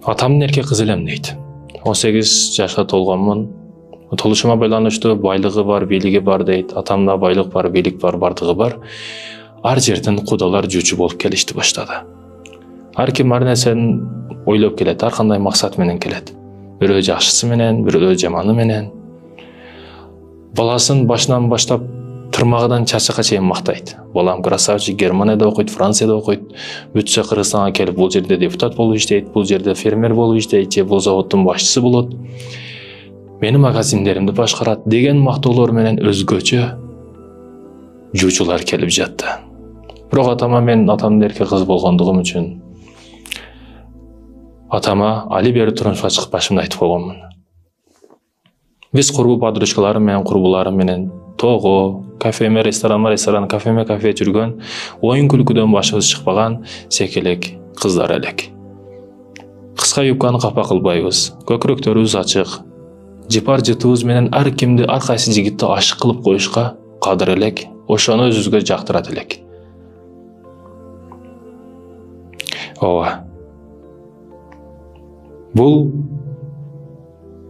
Атамдын эрке кызы элем дейт. 18 жашка толгонмун. Толушума байланыштуу байлыгы бар, бийлиги бар дейт. Атамда байлык бар, бийлик бар, бардыгы бар. Ар жерден кудалар жуучу болуп келишти баштады. Ар ким ар нерсени ойлоп келет, ар кандай максат менен келет. Бирөө жакшысы менен, бирөө жаманы менен. Баласын башынан баштап тырмагынан чачакка чейин мактайт. Балам красавчик, Германияда окуйт, Францияда окуйт. Бүтсө Кыргызстанга келип, бул жерде депутат болуп иштейт, бул жерде фермер болуп иштейт, же бул заводдун башчысы болот. Менин магазиндеримди башкарат деген мактоолор менен өзгөчө жуучулар келип жатты. Бирок атама мен атамдын эрке кыз болгондугум үчүн атама али бери турмушка чыкпашымды айтып койгонмун. Биз курбу подружкаларым менен, курбуларым менен тоого, кафеме, ресторан, кафеме, кафе жүргөн, оюн күлкүдөн башыбыз чыкпаган секелек кыздар элек. Кыска юбканы капа кылбайбыз, көкүрөктөрүбүз ачык. Жыпар жытыбыз менен ар кимди, ар кайсы жигитти ашык кылып коюшка кадыр элек, ошону өзүбүзгө жактырат элек. Ооба. Бул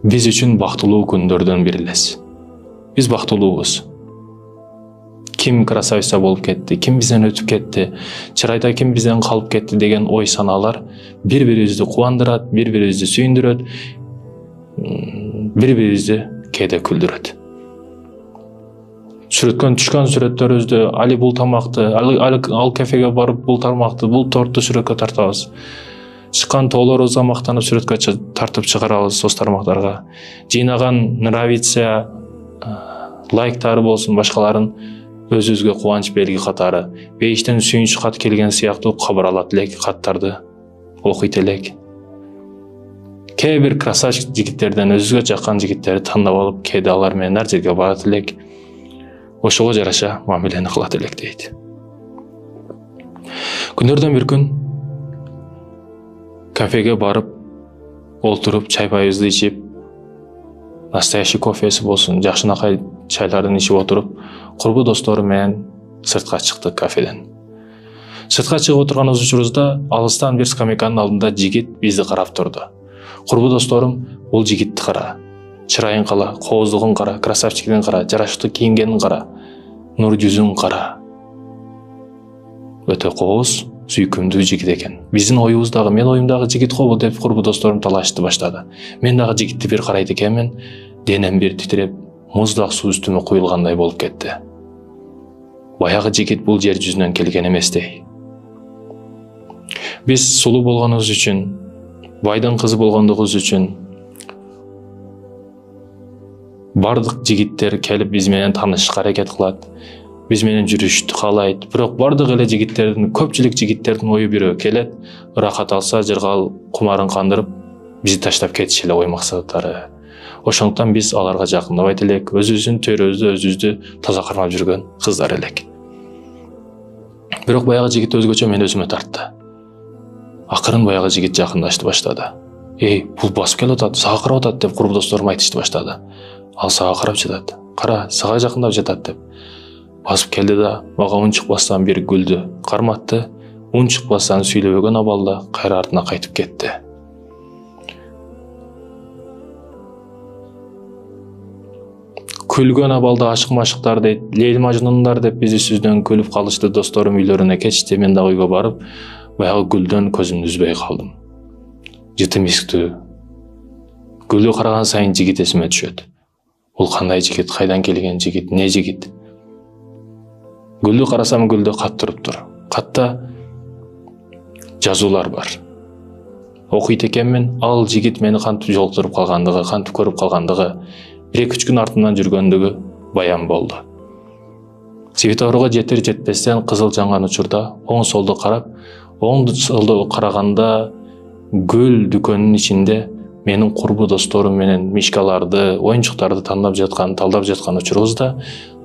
биз үчүн бактылуу күндөрдөн бири элес. Биз бактылуубуз. Ким красавица болуп кетти, ким бизден өтүп кетти, чырайда ким бизден калып кетти деген ой санаалар бири-бирибизди кубандырат, бири-бирибизди сүйүндүрөт, бири-бирибизди кээде күлдүрөт. Түшкөн сүрөттөрүбүздү, али бул тамакты, ал кафеге барып бул тамакты, бул торту сүрөткө тартабыз. Чыккан тоолорубузга мактанып сүрөткө тартып чыгарабыз соц тармактарга. Жыйнаган нравится, лайктары болсун, башкаларын өзүбүзгө кубанч белги катары, бейиштен сүйүнүч кат келген сыяктуу кабар алат элек, каттарды окуйт элек. Кээ бир красавчик жигиттерден өзүгө жаккан жигиттерди тандап алып, кээде алар менен ар жерге барат элек. Ошого жараша мамилени кылат элек дейт. Күндөрдөн бир күн кафеге барып, олтуруп, чай-пайыбызды ичип, настоящий кофеси болсун, жакшынакай чайлардын ичип отуруп, курбу достору менен сыртка чыктык кафеден. Сыртка чыгып отурганыбыз учурубузда алыстан бир скамейканын алдында жигит бизди карап турду. Курбу досторум, бул жигитти кара, чырайын кала, кооздугун кара, красавчигин кара, жараштуу кийингенин кара, нур жүзүн кара. Өтө кооз, сүйкүмдүү жигит экен. Биздин оюбуздагы, мен оюмдагы жигит кобу деп курбу досторум талашты баштады. Мен дагы жигитти бир карайт экенмин, денем бир титиреп, муздак суу үстүмө куюлгандай болуп кетти. Баягы жигит бул жер жүзүнөн келген эместей. Биз сулуу болгонубуз үчүн, байдын кызы болгондугубуз үчүн бардык жигиттер келип биз менен таанышышка аракет кылат, биз менен жүрүштү каалайт. Бирок бардык эле жигиттердин, көпчүлүк жигиттердин ою бирөө, келет, ырахат алса, жыргал кумарын кандырып, бизди таштап кетиши эле ой максаттары. Ошондуктан биз аларга жакындабайт элек, өзүбүздүн төрөбүздү, өзүбүздү таза кармап жүргөн кыздар элек. Бирок баягы жигит өзгөчө мени өзүмө тартты. Акырын баягы жигит жакындашты баштады. Бул басып келип атат, сага карап атат деп курбу досторум айтышты баштады. Ал сага карап жатат. Кара, сага жакындап жатат деп. Басып келди да, мага үн чыкпастан бир күлдү, карматты, үн чыкпастан сүйлөбөгөн абалда кайра артына кайтып кетти. Күлгөн абалда ашык-машыктар дейт, Лейли Мажнундар деп биз үстүбүздөн күлүп калышты, досторум үйлөрүнө кетишти, мен дагы үйгө барып, баягы гүлдөн көзүмдү үзбөй калдым. Жытым исктүү. Гүлдү караган сайын жигит эсиме түшөт. Бул кандай жигит, кайдан келген жигит, не жигит? Гүлдү карасам, гүлдө кат туруптур. Катта жазуулар бар. Окуйт экенмин, ал жигит мени кантип жолуктуруп калгандыгы, кантип көрүп калгандыгы, 1-2 күн артынан жүргөндүгү баян болду. Светофорго жетер-жетпестен кызыл жанган учурда оң солду карап, оң солду караганда гүл дүкөнүнүн ичинде менин курбу досторум менен мишкаларды, оюнчуктарды талдап жаткан учурубузда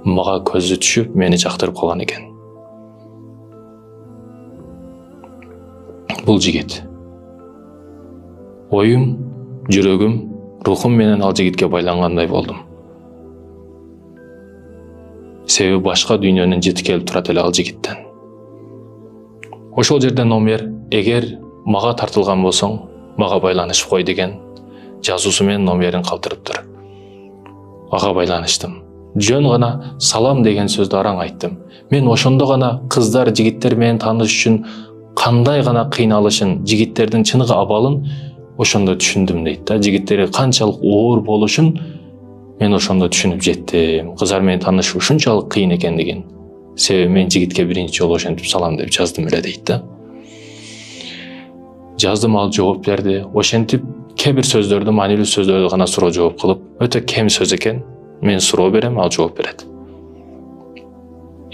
мага көзү түшүп, мени жактырып калган экен. Бул жигит. Оюм, жүрөгүм, рухум менен ал жигитке байлангандай болдум. Себеби башка дүйнөнүн жити келип турат эле ал жигиттен. Ошол жерде номер, эгер мага тартылган болсоң, мага байланышып кой деген жазуусу менен номерин калтырыптыр. Ага байланыштым. Жөн гана салам деген сөздү араң айттым. Мен ошондо гана кыздар жигиттер менен тааныш үчүн кандай гана кыйналышын, жигиттердин чыныгы абалын ошондо түшүндүм дейт да. Жигиттери канчалык оор болушун мен ошондо түшүнүп жеттим. Кыздар менен таанышуу ушунчалык кыйын экендигин. Себеби мен жигитке биринчи жолу ошентип салам деп жаздым эле дейт да. Жаздым, ал жооп берди. Ошентип кээ бир сөздөрдү, маанилүү сөздөрдү гана суроо жооп кылып, өтө кем сөз экен. Мен суроо берем, ал жооп берет.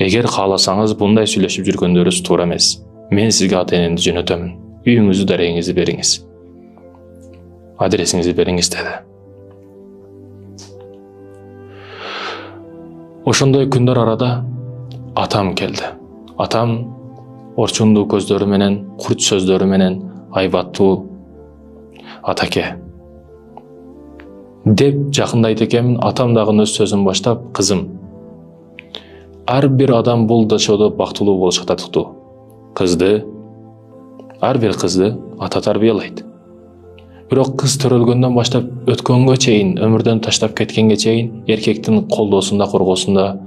Эгер кааласаңыз, мындай сүйлөшүп жүргөндөрүбүз туура эмес. Мен сизге ата-энемди жөнөтөмүн. Үйүңүздү дарегиңизди бериңиз. Адресиңизди бериңиз деди. Ошондой күндөр арада атам келди. Атам орчундуу көздөрү менен, курт сөздөрү менен айбаттуу атаке деп жакындайт экенмин. Атам дагы өз сөзүн баштап, кызым, ар бир адам бул жашоодо бактылуу болушка татыктуу. Ар бир кызды ата тарбиялайт. Бирок кыз төрөлгөндөн баштап өткөнгө чейин, өмүрдөн таштап кеткенге чейин эркектин колдоосунда, коргоосунда,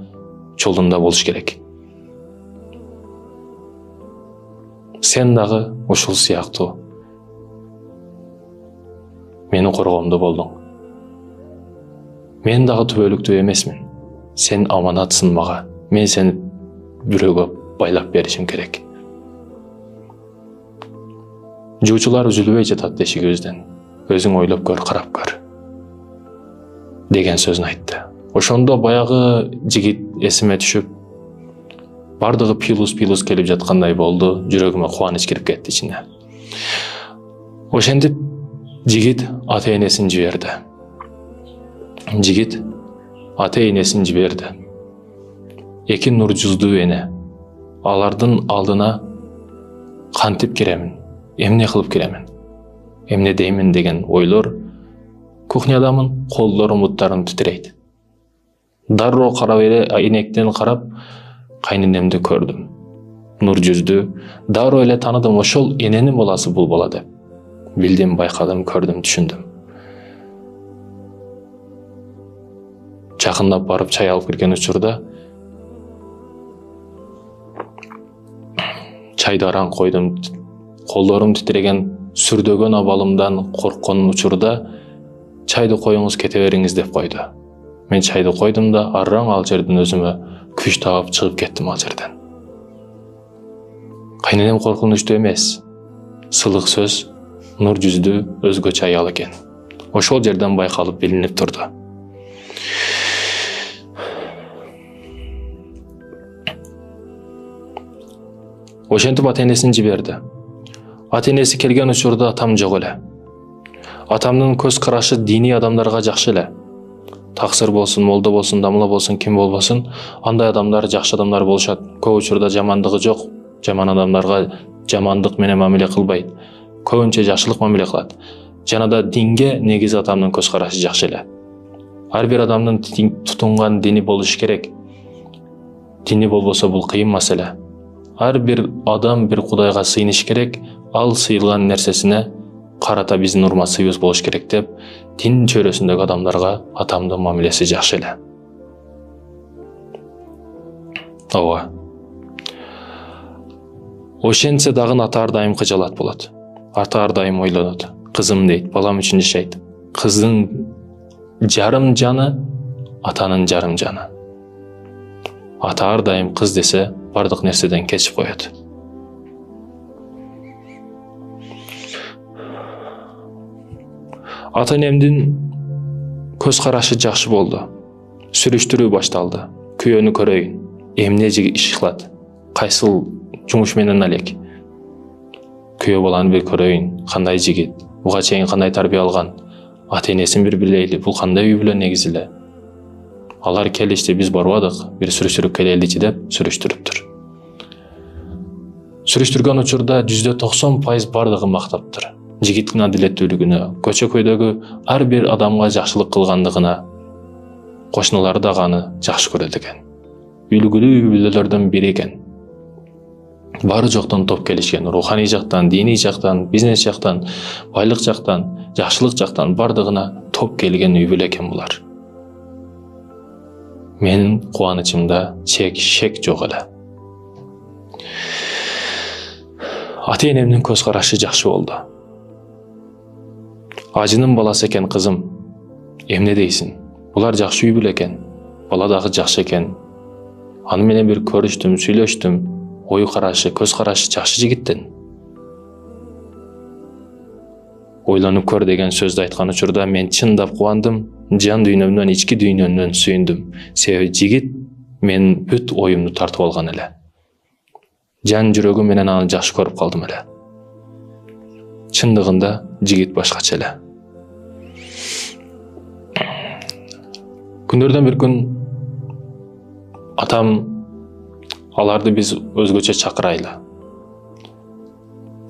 жолунда болуш керек. Сен дагы ушул сыяктуу менин коргоомдо болдуң. Мен дагы түбөлүктүү эмесмин. Сен аманатсың мага. Мен сени бирөөгө байлап беришим керек. Жуучулар үзүлбөй жатат дешигибизден. Өзүң ойлоп көр, карап көр деген сөзүн айтты. Ошондо баягы жигит эсиме түшүп, бардыгы пилус келип жаткандай болду. Жүрөгүмө кубаныч кирип кетти ичине. Ошентип жигит ата-энесин жиберди. Жигит ата-энесин жиберди. Эки нур жүздүү эне. Алардын алдына кантип киремин? Эмне кылып киремин? Эмне деймин деген ойлор кухнядамын, колдорум, буттарым титирейт. Дарроо карап эле айнектен карап кайненемди көрдүм. Нур жүздүү, дарроо эле таныдым, ошол эненин баласы бул бала деп. Билдим, байкадым, көрдүм, түшүндүм. Жакындап барып чай алып кирген учурда чайды араң койдум. Колдорум титиреген, сүрдөгөн абалымдан корккон учурда чайды коюңуз, кете бериңиз деп койду. Мен чайды койдум да араң ал жерден өзүмө күч таап чыгып кеттим ал жерден. Кайненем коркунучтуу эмес, сылык сөз, нур жүздүү, өзгөчө аял экен. Ошол жерден байкалып билинип турду. Ошентип ата-энесин жиберди. Ата-энеси келген учурда атам жок эле. Атамдын көз карашы диний адамдарга жакшы эле. Таксыр болсун, молдо болсун, дамла болсун, ким болбосун, андай адамдар жакшы адамдар болушат. Көп учурда жамандыгы жок, жаман адамдарга жамандык менен мамиле кылбайт. Көбүнчө жакшылык мамиле кылат. Жана да динге негизи атамдын көз карашы жакшы эле. Ар бир адамдын тутунган дини болуш керек. Дини болбосо бул кыйын маселе. Ар бир адам бир Кудайга сыйыныш керек, ал сыйылган нерсесине карата биздин урматсызбыз болуш керек деп, дин чөйрөсүндөгү адамдарга атамдын мамилеси жакшы эле. Ооба. Ошентсе дагы ата ар дайым кыжалат болот. Ата ар дайым ойлонот. Кызым дейт, балам үчүн жашайт. Кыздын жарым жаны, атанын жарым жаны. Ата ар дайым кыз десе, бардык нерседен кечип коет. Ата-энемдин көз карашы жакшы болду. Сүрүштүрүү башталды. Күйөөнү көрөйүн. Эмне иш кылат? Кайсыл жумуш менен алек? Күйөө баланы бир көрөйүн. Кандай жигит? Буга чейин кандай тарбия алган? Ата-энесин бир билейли. Бул кандай үй бүлө негизиле? Алар келишти, биз барбадык. Бир сүрүштүрүп келеличи деп сүрүштүрүптүр. Сүрүштүргөн учурда 90% бардыгы мактаптыр. Жигиттин адилеттүүлүгүнө, көчө-көйдөгү ар бир адамга жакшылык кылгандыгына, кошуналары дагы аны жакшы көрөт экен. Үлгүлүү үй бүлөлөрдөн бири экен. бары жоқтан топ келишкен. Руханий жактан, диний жактан, бизнес жактан, байлык жактан, жакшылык жактан бардыгына топ келген үй бүлө экен булар. Менин кубанычымда шек жок эле. Ата-энемдин көз карашы жакшы болду. Ажынын баласы экен кызым. Эмне дейсиң? Булар жакшы үй бүлө экен. Бала дагы жакшы экен. Аны менен бир көрүштүм, сүйлөштүм. Ой карашы, көз карашы жакшы жигиттен. Ойлонуп көр деген сөздү айткан учурда мен чындап кубандым. Жан дүйнөмдөн, ички дүйнөмдөн сүйүндүм. Себеби жигит мен бүт оюмду тартып алган эле. Жан жүрөгүм менен аны жакшы көрүп калдым эле. Чындыгында жигит башкача эле. Күндөрдөн бир күн атам аларды биз өзгөчө чакырайлы.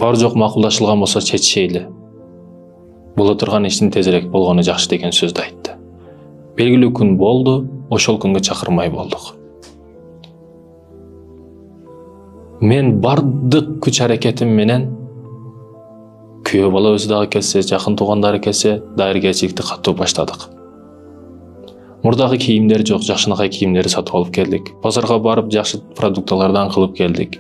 Бар жок макулдашылган болсо чечишейли. Боло турган иштин тезирээк болгону жакшы деген сөздү айтты. Белгилүү күн болду, ошол күнгө чакырмай болдук. Мен бардык күч аракетим менен күйөө бала өзү дагы келсе, жакын туугандары келсе, дарыгерчиликти каттоо баштадык. Мурдагы кийимдер жок, жакшынакай кийимдерди сатып алып келдик. Базарга барып, жакшы продукталардан кылып келдик.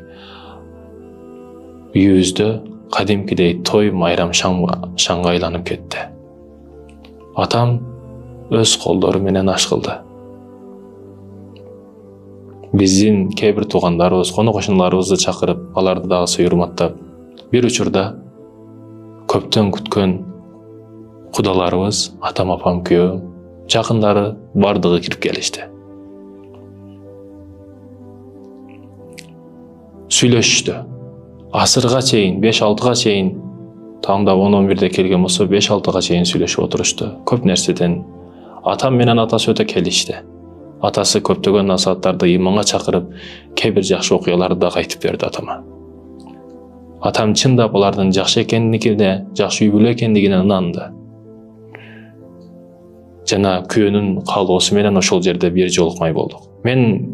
Үйүбүздө кадимкидей той майрам шаңга айланып кетти. Атам өз колдору менен аш кылды. Биздин кээ бир туугандарыбыз, коно-кошуналарыбызды чакырып, аларды дагы суйурматтап, бир учурда көптөн күткөн кудаларыбыз, атам, апам, күйөөм, жакындары бардыгы кирип келишти. Сүйлөшүштү. Асырга чейин, 5-6га чейин, таамда 10-11де келген болсо 5-6га чейин сүйлөшүп отурушту. Көп нерседен атам менен атасы өтө келишти. Атасы көптөгөн насааттарды иманга чакырып, кээ бир жакшы окуяларды да айтып берди атама. Атам чындап алардын жакшы экендигине, жакшы үй бүлө экендигине ынанды. Жана күйөөнүн каалоосу менен ошол жерде бир жолукмай болдук. Мен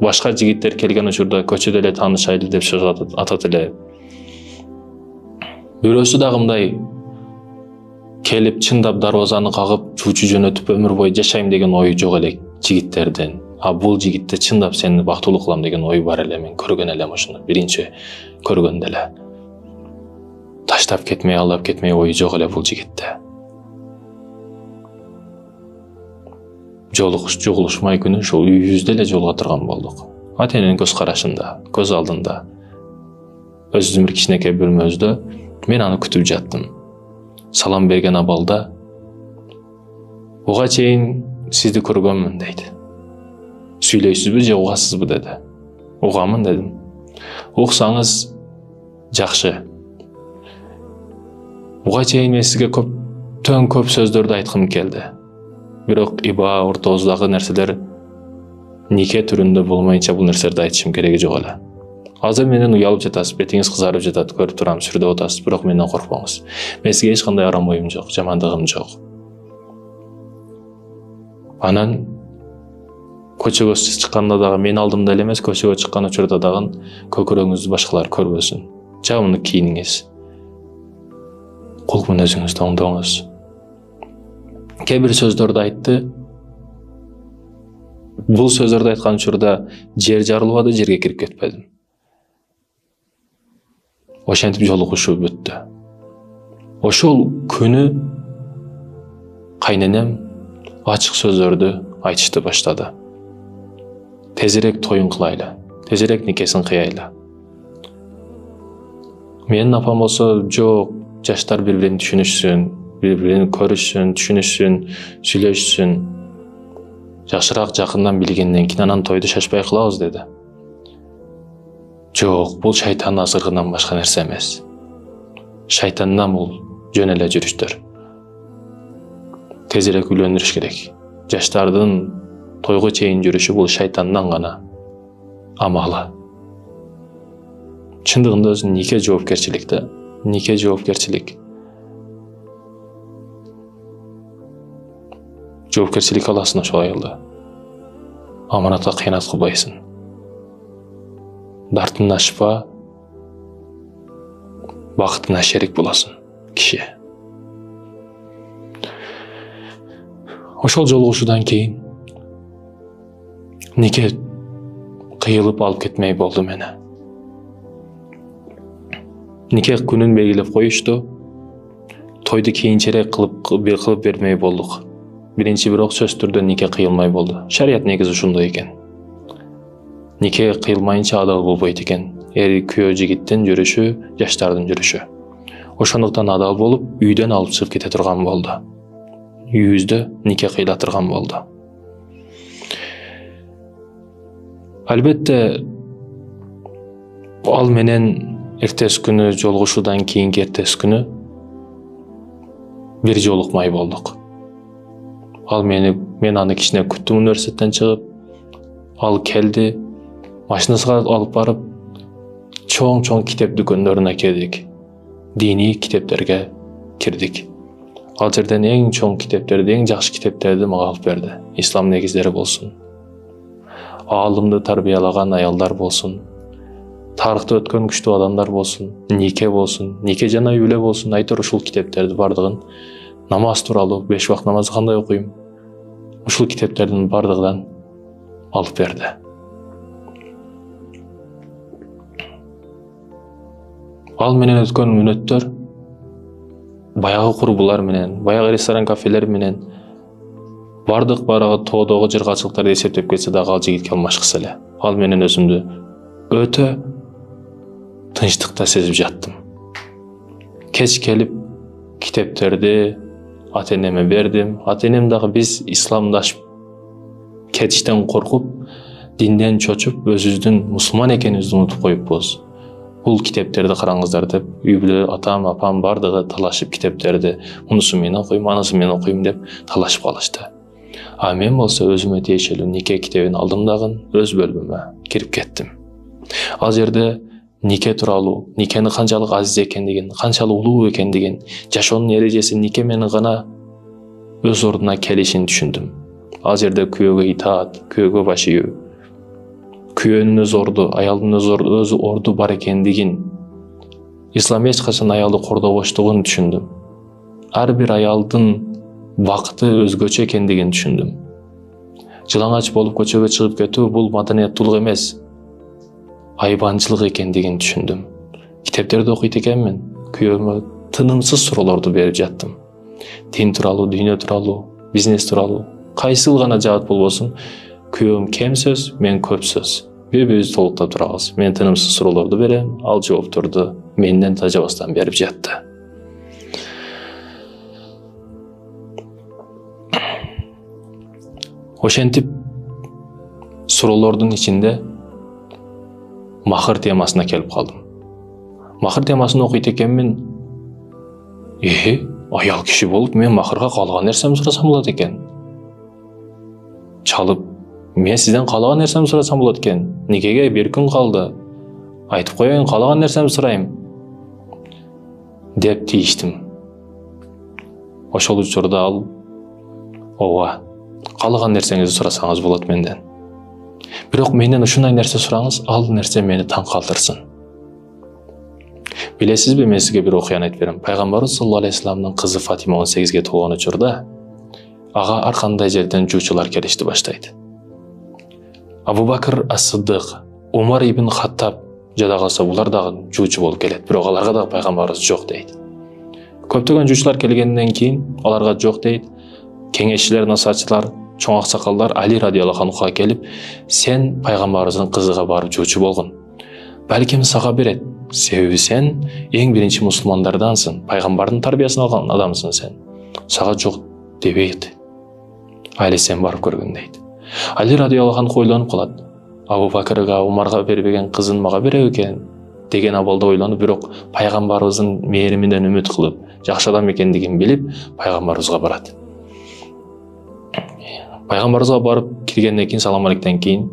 башка жигиттер келген учурда көчөдө эле таанышайлы деп сөз атат эле. Бирөөсү дагы мындай келип чындап дарбазаны кагып, чуучу жөнөтүп өмүр бою жашайм деген ою жок эле жигиттерден. А бул жигитте чындап сени бактылуу кылам деген ой бар эле. Мен көргөн элем ошону. Биринчи көргөндө эле. Таштап кетмей, алдап кетмей ою жок эле бул жигитте. Жолугушмай күнү ошол үйүбүздө эле жолуга турган болдук. Ата-эненин көз карашында, көз алдында, өзүбүздүн бир кичинекей бөлмөбүздө мен аны күтүп жаттым. Салам берген абалда, буга чейин сизди көргөнмүн дейт. Сүйлөйсүзбү же угасызбы деди. Угамын дедим. Уксаңыз жакшы. Буга чейин мен сизге көп сөздөрдү айткым келди. Бирок иба ортобуздагы нерселер нике түрүндө болмойнча бул нерселерди айтышым кереги жок эле. Азыр менен уялып жатасыз, бетиңиз кызарып жатат, көрүп турам, сүрдөп атасыз, бирок менден коркпоңуз. Мен сизге эч кандай арам оюм жок, жамандыгым жок. Анан көчөгө чыкканда дагы мен алдымда эле эмес, көчөгө чыккан учурда дагы көкүрөгүңүздү башкалар көрбөсүн. Жаманды кийиниңиз. Кулк менен өзүңүздү оңдоңуз. Кээ бир сөздөрдү айтты. Бул сөздөрдү айткан учурда жер жарылбады, жерге кирип кетпедим. Ошентип жолугушуу бүттү. Ошол күнү кайненем ачык сөздөрдү айтышты баштады. Тезирээк тоюн кылайлы, тезирээк никесин кыялы. Менин апам болсо жок, жаштар бири-бирин түшүнүшсүн, бири-бирин көрүшсүн, түшүнүшсүн, сүйлөшсүн. Жакшыраак жакындан билгенден кийин анан тойду шашпай кылабыз деди. Жок, бул шайтандын азырыгынан башка нерсе эмес. Шайтандан бул жөн эле жүрүштөр. Тезирээк үйлөндүрүш керек. Жаштардын тойго чейин жүрүшү бул шайтандан гана амалы. Чындыгында өзү нике жоопкерчилик да. Нике жоопкерчилик. Жоопкерчилик аласың ошол айылда. Аманатка кыянат кылбайсың. дартынашпа, бақытына шерик боласың киши. Ошол жолугушуудан кийин нике кыйылып алып кетмей болду мени. Нике күнүн белгилеп коюшту. Тойду кийинчерээк кылып бермей болдук. Биринчи бирок сөз түрдө нике кыйылмай болду. Шарият негизи ушундай экен. Нике кыйылмайынча адал болбойт экен. Күйөө жигиттин жүрүшү, жаштардын жүрүшү. Ошондуктан адал болуп, үйдөн алып чыгып кете турган болду. Үйүбүздө нике кыйла турган болду. Албетте, ал менен эртеси күнү жолугушуудан кийинки эртеси күнү бир жолукмай болдук. Ал мен аны кичине күттүм университеттен чыгып, ал келди, машинасына алып барып, чоң китеп дүкөндөрүнө кирдик. Диний китептерге кирдик. Ал жерден эң чоң китептерди, эң жакшы китептерди мага алып берди. Ислам негиздери болсун, аалымды тарбиялаган аялдар болсун, тарыхты өткөн күчтүү адамдар болсун, нике болсун, нике жана үйлө болсун, айтор ушул китептерди бардыгын, намаз тууралуу, 5 вакыт намазды кандай окуйм, ушул китептердин бардыгынан алып берди. Ал менен өткөн мүнөттөр баягы курбулар менен, баягы ресторан кафелер менен бардык барагы тоодогу жыргачылыктарды эсептеп кетсе дагы ал жигитке алмашкысы эле. Ал менен өзүмдү өтө тынчтыкта сезип жаттым. Кеч келип китептерди ата-энеме бердим. Ата-энем дагы биз исламдашып кетиштен коркуп, динден чочуп, өзүбүздүн мусулман экенибизди унутуп коюппуз. Бул китептерди караңыздар деп, үйдө атам, апам бардыгы талашып китептерди, мунусу мен окуйм, анысы мен окуйм деп талашып калышты. А мен болсо өзүмө тиешелүү нике китебин алдым дагы өз бөлмөмө кирип кеттим. Ал жерде нике тууралуу, никенин канчалык азиз экендигин, канчалык улуу экендигин, жашоонун эрежеси нике менен гана өз ордуна келишин түшүндүм. Ал жерде күйөөгө итаат, күйөөгө баш ийүү, күйөөнүн өз орду, аялдын өз орду бар экендигин, ислам эч качан аялды кордобоштугун түшүндүм. Ар бир аялдын бакыты өзгөчө экендигин түшүндүм. Жылаңач болуп көчөгө чыгып кетүү бул маданияттуулук эмес, айбанчылык экендигин түшүндүм. Китептерди окуйт экенмин, күйөөмө тынымсыз суроолорду берип жаттым. Дин тууралуу, дүйнө тууралуу, бизнес тууралуу, кайсыл гана жаат болбосун, күйөөм кем сөз, мен көп сөз. Бири-бирибизди толуктап турабыз. Мен тынымсыз суроолорду берем, ал жоопторду менден тажабастан берип жатты. Ошентип суроолордун ичинде махыр темасына келип калдым. Махыр темасын окуйт экенмин. Аял киши болуп мен махырга каалаган нерсемди сурасам болот экен. Чалып, мен сизден каалаган нерсемди сурасам болот экен. Никеге 1 күн калды. Айтып коеюн, каалаган нерсемди сурайм деп тийиштим. Ошол учурда ал, ооба, каалаган нерсеңизди сурасаңыз болот менден. Бирок менден ушундай нерсе сураңыз, ал нерсе мени таң калтырсын. Билесизби, мен сизге бир окуяны айтып берем. Пайгамбарыбыз саллаллаху алейхи вассаламдын кызы Фатима 18-ге толгон учурда ага ар кандай жерден жуучулар келишти баштайт. Абу Бакр ас-Сыддык, Умар ибн Хаттаб жада калса булар дагы жуучу болуп келет. Бирок аларга дагы пайгамбарыбыз жок дейт. Көптөгөн жуучулар келгенден кийин аларга жок дейт. Кеңешчилер, насаатчылар, чоң аксакалдар Али радиаллаху анхуга келип, сен пайгамбарыбыздын кызыга барып жуучу болгон. Балким сага берет. Себеби сен эң биринчи мусулмандардансың, пайгамбардын тарбиясын алган адамсың сен. Сага жок дебейт. Али сен барып көргүн дейт. Али радиаллаху анху ойлонуп калат. Абу Бакырга, Умарга бербеген кызын мага берет экен деген абалда ойлонуп, бирок пайгамбарыбыздын мээриминден үмүт кылып, жакшы адам экендигин билип, пайгамбарыбызга барат. Пайгамбарыбызга барып киргенден кийин, салам алейктен кийин,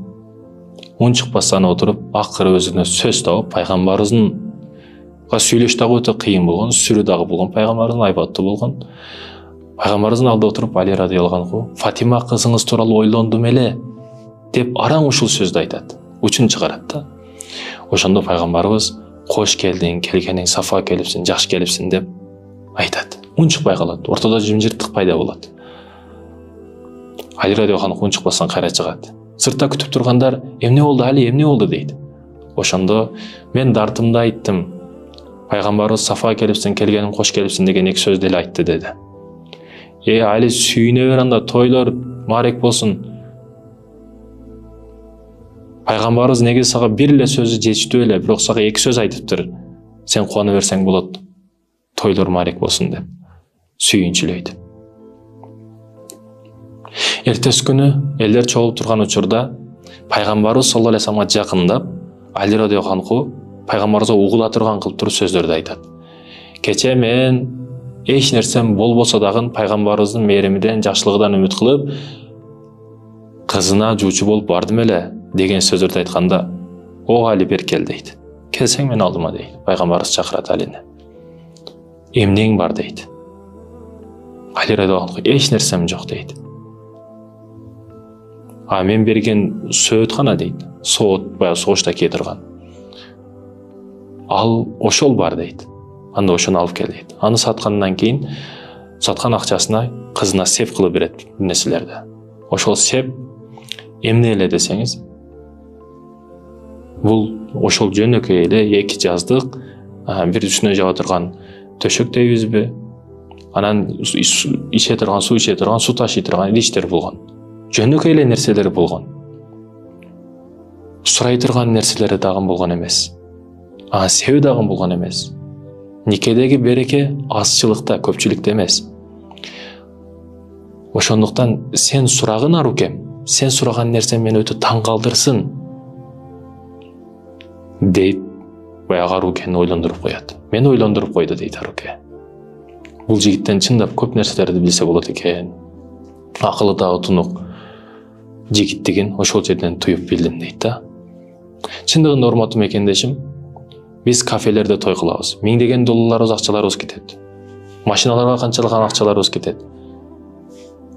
он чыкпастан отуруп, акыры өзүнө сөз тауып, пайгамбарыбызга сүйлөш дагы өтө кыйын болгон, сүрү дагы болгон, пайгамбарыбыздын айбаттуу болгон. Пайгамбарыбыздын алдында отуруп, Али радиаллаху анху, Фатима кызыңыз тууралуу ойлондум эле деп араң ушул сөздү айтат. Учун чыгарат да. Ошондо пайгамбарыбыз кош келдиң, келгениң сафа келипсиң, жакшы келипсиң деп айтат. Унчукпай калат. Ортодо жымжырттык пайда болот. Али радиаллаху анху унчукпастан кайра чыгат. Сыртта күтүп тургандар эмне болду Али, эмне болду дейт. Ошондо мен дартымды айттым. Пайгамбарыбыз сафа келипсиң, келгениң кош келипсиң деген эки сөздү эле айтты деди. Али сүйүнө бер анда, тойлор марек болсун. Пайгамбарыбыз неге сага бир эле сөзү жетиштүү эле, бирок сага эки сөз айтыптыр. Сен кубана берсең болот. Тойлор марек болсун деп сүйүнчүлөйт. Эртеси күнү элдер чогулуп турган учурда пайгамбарыбыз саллаллаху алейхи вассаламга жакындап, Али радиаллаху анху пайгамбарыбызга угула турган кылып туруп сөздөрдү айтат. Кече мен эч нерсем болбосо дагы пайгамбарыбыздын мээримиден, жакшылыгынан үмүт кылып, кызына жуучу болуп бардым эле деген сөздөрдү айтканда, о Али бер кел дейт. Келсең мен алдыма дейт. Пайгамбарыбыз чакырат Алини. Эмнең бар дейт. Али радиаллаху анху эч нерсем жок дейт. А мен берген сөөткана дейт. Соот баягы согушта кие турган. Ал ошол бар дейт. Анда ошону алып кел дейт. Аны саткандан кийин саткан акчасына кызына сеп кылып берет нерселерди. Ошол сеп эмне эле десеңиз, бул ошол жөнөкөй эле эки жаздык, бир үстүнө жаба турган төшөк дейбизби? Анан иче турган, суу ташый турган идиштер болгон. Жөнөкөй эле нерселер болгон. Сурай турган нерселери дагы болгон эмес. Себи дагы болгон эмес. Никедеги береке азчылыкта, көпчүлүктө эмес. Ошондуктан сен сурагын арукем, сен сураган нерсең мени өтө таң калтырсын дейт. Баягы арукени ойлондуруп коет. Мени ойлондуруп койду дейт аруке. Бул жигиттен чындап көп нерселерди билсе болот экен. Акылы дагы тунук жигиттигин ошол жерден туюп билдим дейт да. Чындыгында урматтуу мекендешим, биз кафелерде той кылабыз. Миңдеген долларларыбыз, акчаларыбыз кетет. Машиналарга канчалаган акчаларыбыз кетет.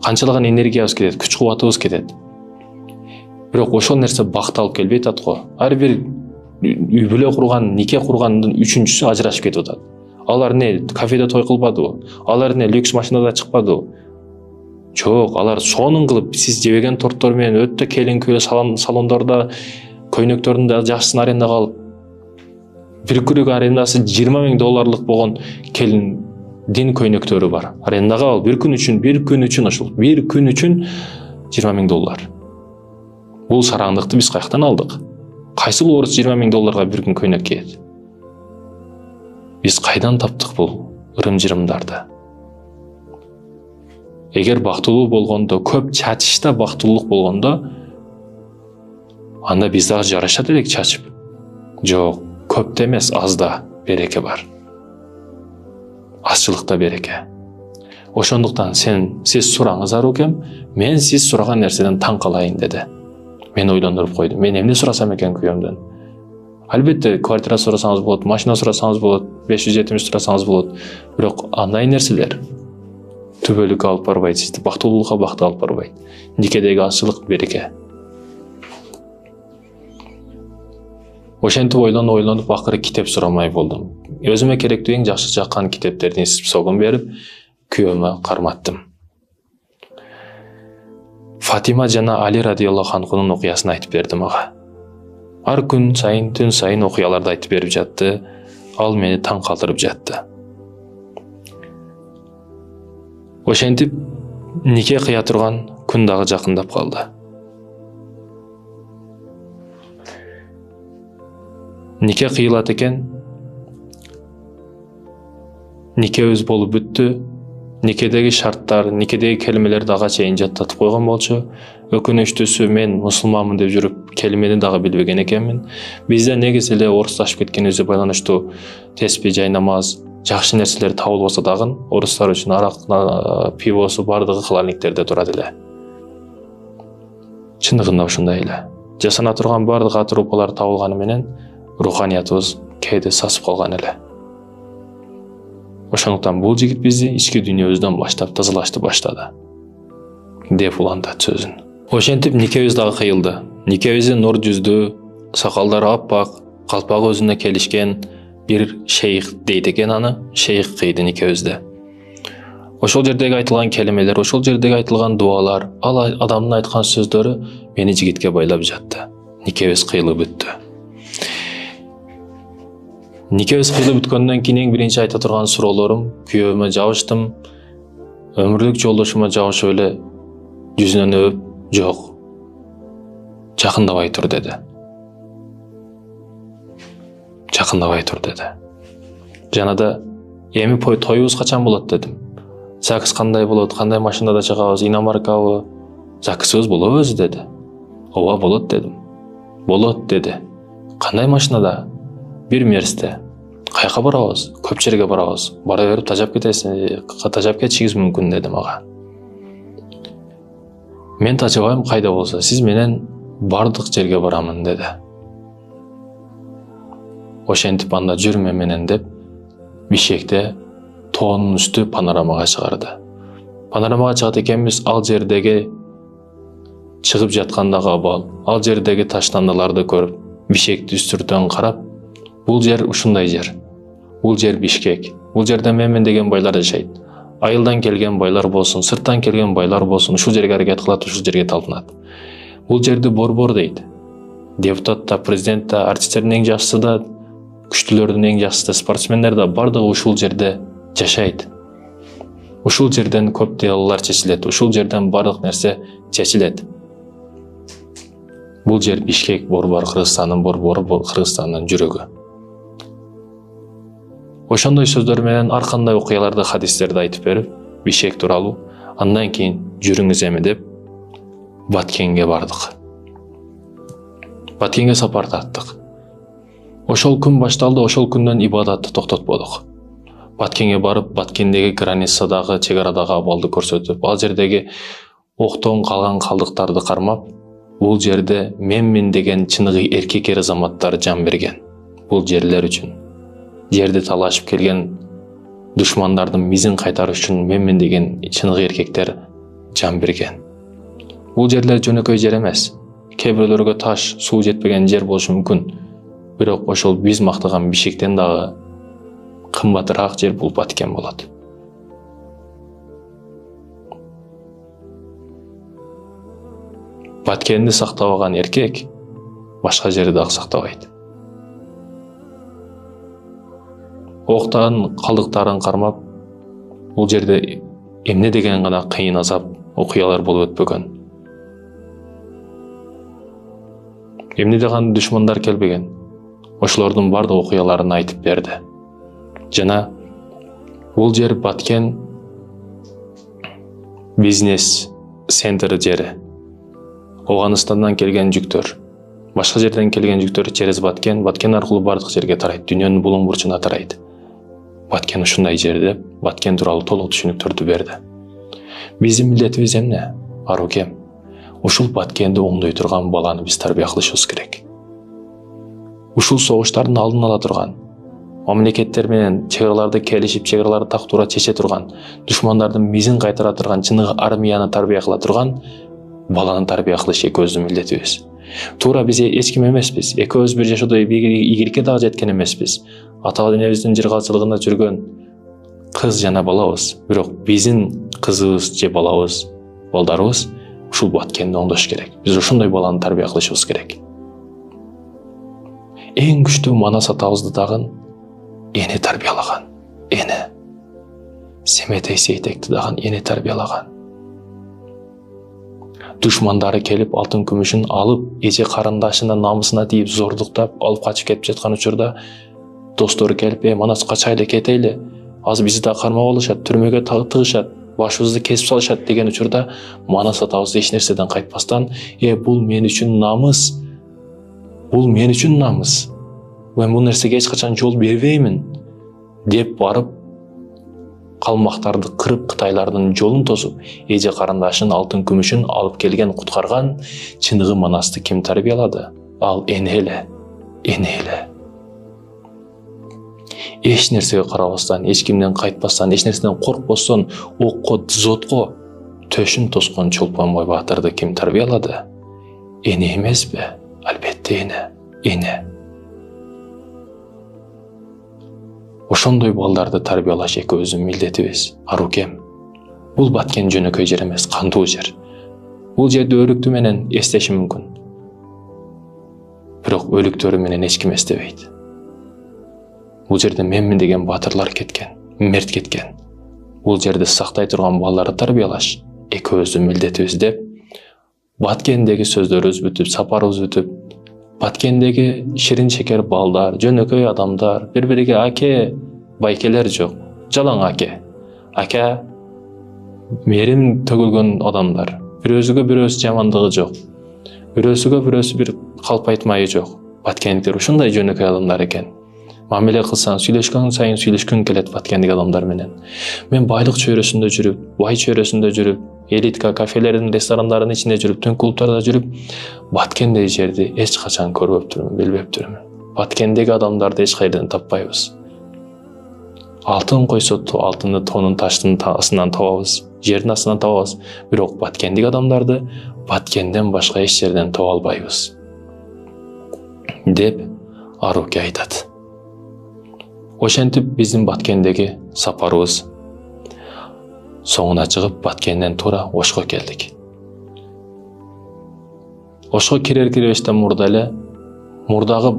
Канчалаган энергиябыз кетет, күч кубатыбыз кетет. Бирок ошол нерсе бакыт алып келбей атат го. Ар бир үй бүлө курган, нике кургандын үчүнчүсү ажырашып кетип атат. Алар не кафеде той кылбадыбы? Алар не люкс машинада чыкпадыбы? Жок, алар сонун кылып, сиз жебеген торттор менен өтө келиңкүлүү салондордо көйнөктөрдүн жакшысын арендага алып, бир күнүк арендасы $20,000 болгон келиндин көйнөктөрү бар. Арендага ал бир күн үчүн ошол. Бир күн үчүн $20,000. Бул сараңдыкты биз каяктан алдык? Кайсыл орус $20,000 бир күн көйнөк кийет? Биз кайдан таптык бул ырым-жырымдарды? Эгер бактылуу болгондо, көп чачышта бактылуулук болгондо, анда биз дагы жарашат элек чачып. Жок, көптө эмес, азда береке бар. Азчылыкта береке. Ошондуктан сиз сураңыз арукем, мен сиз сураган нерседен таң калайын деди. Мен ойлондуруп койдум. Мен эмне сурасам экен күйөөмдөн? Албетте, квартира сурасаңыз болот, машина сурасаңыз болот, 570 сурасаңыз болот. Бирок андай нерселер түбөлүккө алып барбайт, сизди бактылуулукка бакыт алып барбайт. Никедеги азчылык береке. Ошентип ойлонуп акыры китеп сурамай болдум. Өзүмө керектүү эң жакшы жаккан китептердин списогун берип, күйөөмө карматтым. Фатима жана Али радиаллаху анхунун окуясын айтып берди мага. Ар күн сайын, түн сайын окуяларды айтып берип жатты. Ал мени таң калтырып жатты. Ошентип нике кыя турган күн дагы жакындап калды. Нике кыйылат экен. Никебиз болуп бүттү. Никедеги шарттар, никедеги келимелерди ага чейин жаттатып койгон болчу. Өкүнүчтүүсү мен мусулманмын деп жүрүп, келимени дагы билбеген экенмин. Бизде негизи эле орусташып кеткенибизге байланыштуу теспи, жай намаз, жакшы нерселер табылбаса дагы, орустар үчүн арак, пивосу бардыгы кыларниктерде турат эле. Чындыгында ушундай эле. Жасана турган бардык атрупалар табылганы менен руханиятыбыз кээде сасып калган эле. Ошондуктан бул жигит бизди ички дүйнөбүздөн баштап тазалашты баштады деп улантат сөзүн. Ошентип никебиз дагы кыйылды. Никебиздин нур жүздүү, сакалдары аппак, калпак өзүнө келишкен бир шейх дейт экен аны, шейх кыйдын экөөбүздө. Ошол жердеги айтылган келемелер, ошол жердеги айтылган дуалар, ал адамдын айткан сөздөрү мени жигитке байлап жатты. Никебиз кыйылып бүттү. Никебиз кыйылып бүткөндөн кийин эң биринчи айта турган суроолорум, күйөөмө жабыштым, өмүрлүк жолдошума жабышып эле жүзүнөн өп, жок, жакындабай тур деди. Жакындабай тур деди. Жана да эми тоюбуз качан болот дедим. Закыс кандай болот, кандай машинада чыгабыз, иномаркабы, закысыбыз болобу өзү деди. Ооба болот дедим. Болот деди. Кандай машинада? Бир Мерсте. Каяка барабыз? Көп жерге барабыз. Бара берип тажап кетесиң, тажап кетишиңиз мүмкүн дедим ага. Мен тажабайм кайда болсо, сиз менен бардык жерге барамын деди. Ошентип анда жүрмө менен деп Бишкекте тоонун үстү панорамага чыгарды. Панорамага чыгат экенбиз, ал жердеги чыгып жаткандагы абал, ал жердеги таштандыларды көрүп, Бишкекти үстүртөн карап, бул жер ушундай жер. Бул жер Бишкек. Бул жерде менмен деген байлар жашайт. Айылдан келген байлар болсун, сырттан келген байлар болсун, ушул жерге аракет кылат, ушул жерге талпынат. Бул жерди борбор дейт. Депутат да, президент да, артисттердин эң жакшысы да, күчтүүлөрдүн эң жакшысы да, спортсмендер да бардыгы ушул жерде жашайт. Ушул жерден көп делалар чечилет, ушул жерден бардык нерсе чечилет. Бул жер Бишкек борбор, Кыргызстандын борбору, Кыргызстандын жүрөгү. Ошондой сөздөр менен ар кандай окуяларды, хадистерди айтып берип, Бишкек тууралуу, андан кийин жүрүңүз эми деп Баткенге бардык. Баткенге сапар тарттык. Ошол күн башталды, ошол күндөн ибадатты токтотподук. Баткенге барып, Баткендеги границадагы, чек арадагы абалды көрсөтүп, ал жердеги октон калган калдыктарды кармап, бул жерде менмин деген чыныгы эркек эр азаматтар жан берген. Бул жерлер үчүн. Жерди талашып келген душмандардын мизин кайтарыш үчүн менмин деген чыныгы эркектер жан берген. Бул жерлер жөнөкөй жер эмес. Кээ бирөөлөргө таш, суу жетпеген жер болушу мүмкүн. Бирок ошол биз мактаган Бишкектен дагы кымбатыраак жер бул Баткен болот. Баткенди сактабаган эркек башка жерди дагы сактабайт. Октан калдыктарын кармап, бул жерде эмне деген гана кыйын азап окуялар болуп өтпөгөн. Эмне деген душмандар келбеген. Ошолордун бардык окуяларын айтып берди. Жана бул жер Баткен бизнес центр жери. Афганистандан келген жүктөр, башка жерден келген жүктөр через Баткен аркылуу бардык жерге тарайт, дүйнөнүн булуң бурчуна тарайт. Баткен ушундай жер деп, Баткен тууралуу толук түшүнүктөрдү берди. Биздин милдетибиз эмне? Ару кем. Ушул Баткенди оңдой турган баланы биз тарбия кылышыбыз керек. Ушул согуштардын алдын ала турган, мамлекеттер менен чек араларды келишип, чек араларды так туура чече турган, душмандардын мизин кайтара турган, чыныгы армияны тарбия кыла турган баланы тарбия кылыш экөөбүздүн милдетибиз. Туура биз эч ким эмеспиз. Экөөбүз бир жашоодо ийгиликке дагы жеткен эмеспиз. Ата энебиздин жыргалчылыгында жүргөн кыз жана балабыз. Бирок биздин кызыбыз же балабыз, балдарыбыз ушул Баткенди оңдош керек. Биз ошондой баланы тарбия кылышыбыз керек. Эң күчтүү Манас атабызды дагы эне тарбиялаган. Эне. Семетей Сейтекти дагы эне тарбиялаган. Душмандары келип алтын күмүшүн алып, эже карындашына намысына тийип зордуктап алып качып кетип жаткан учурда достору келип, Манас качайлы кетейли, азыр бизди да кармап алышат, түрмөгө тыгышат, башыбызды кесип салышат деген учурда Манас атабыз эч нерседен кайтпастан, бул мен үчүн намыс, бул мен үчүн намыс, мен бул нерсеге эч качан жол бербеймин деп барып калмактарды кырып, кытайлардын жолун тосуп, эже карындашын алтын күмүшүн алып келген, куткарган чыныгы Манасты ким тарбиялады? Ал эне эле, эне эле. Эч нерсеге карабастан, эч кимден кайтпастан, эч нерседен коркпостон, окко, зотко төшүн тоскон Чолпонбой Баатырды ким тарбиялады? Эне эмеспи? Албетте эне. Эне. Ошондой балдарды тарбиялаш экөөбүздүн милдетибиз. Арукем. Бул Баткен жөнөкөй жер эмес, кандуу жер. Бул жерде өлүктү менен эстеши мүмкүн. Бирок өлүктөрү менен эч ким эстебейт. Бул жерде менмин деген батырлар кеткен, мерт кеткен. Бул жерде сактай турган балдарды тарбиялаш экөөбүздүн милдетибиз деп Баткендеги сөздөрүбүз бүтүп, сапарыбыз бүтүп, Баткендеги ширин шекер балдар, жөнөкөй адамдар, бири-бириге аке, байкелер жок, жалаң аке. Аке мерим төгүлгөн адамдар. Бирөөсүгө бирөөсү жамандыгы жок. Бирөөсүгө бирөөсү бир калп айтмайы жок. Баткендиктер ушундай жөнөкөй адамдар экен. Мамиле кылсаң, сүйлөшкөн сайын сүйлөшкүң келет Баткендик адамдар менен. Мен байлык чөйрөсүндө жүрүп, бай чөйрөсүндө жүрүп, элитка кафелердин, ресторандардын ичинде жүрүп, түн клубтарда жүрүп, Баткендеги жерди эч качан көрбөптүрмүн, билбептүрмүн. Баткендеги адамдарды эч кайерден таппайбыз. Алтын койсо, алтынды тоонун таштын астынан табабыз, жердин астынан табабыз. Бирок Баткендик адамдарды Баткенден башка эч жерден таба албайбыз. Деп Аруке айтат. Ошентип биздин Баткендеги сапарыбыз соңуна чыгып, Баткенден туура Ошко келдик. Ошко кирер-кирбештен мурда эле мурдагы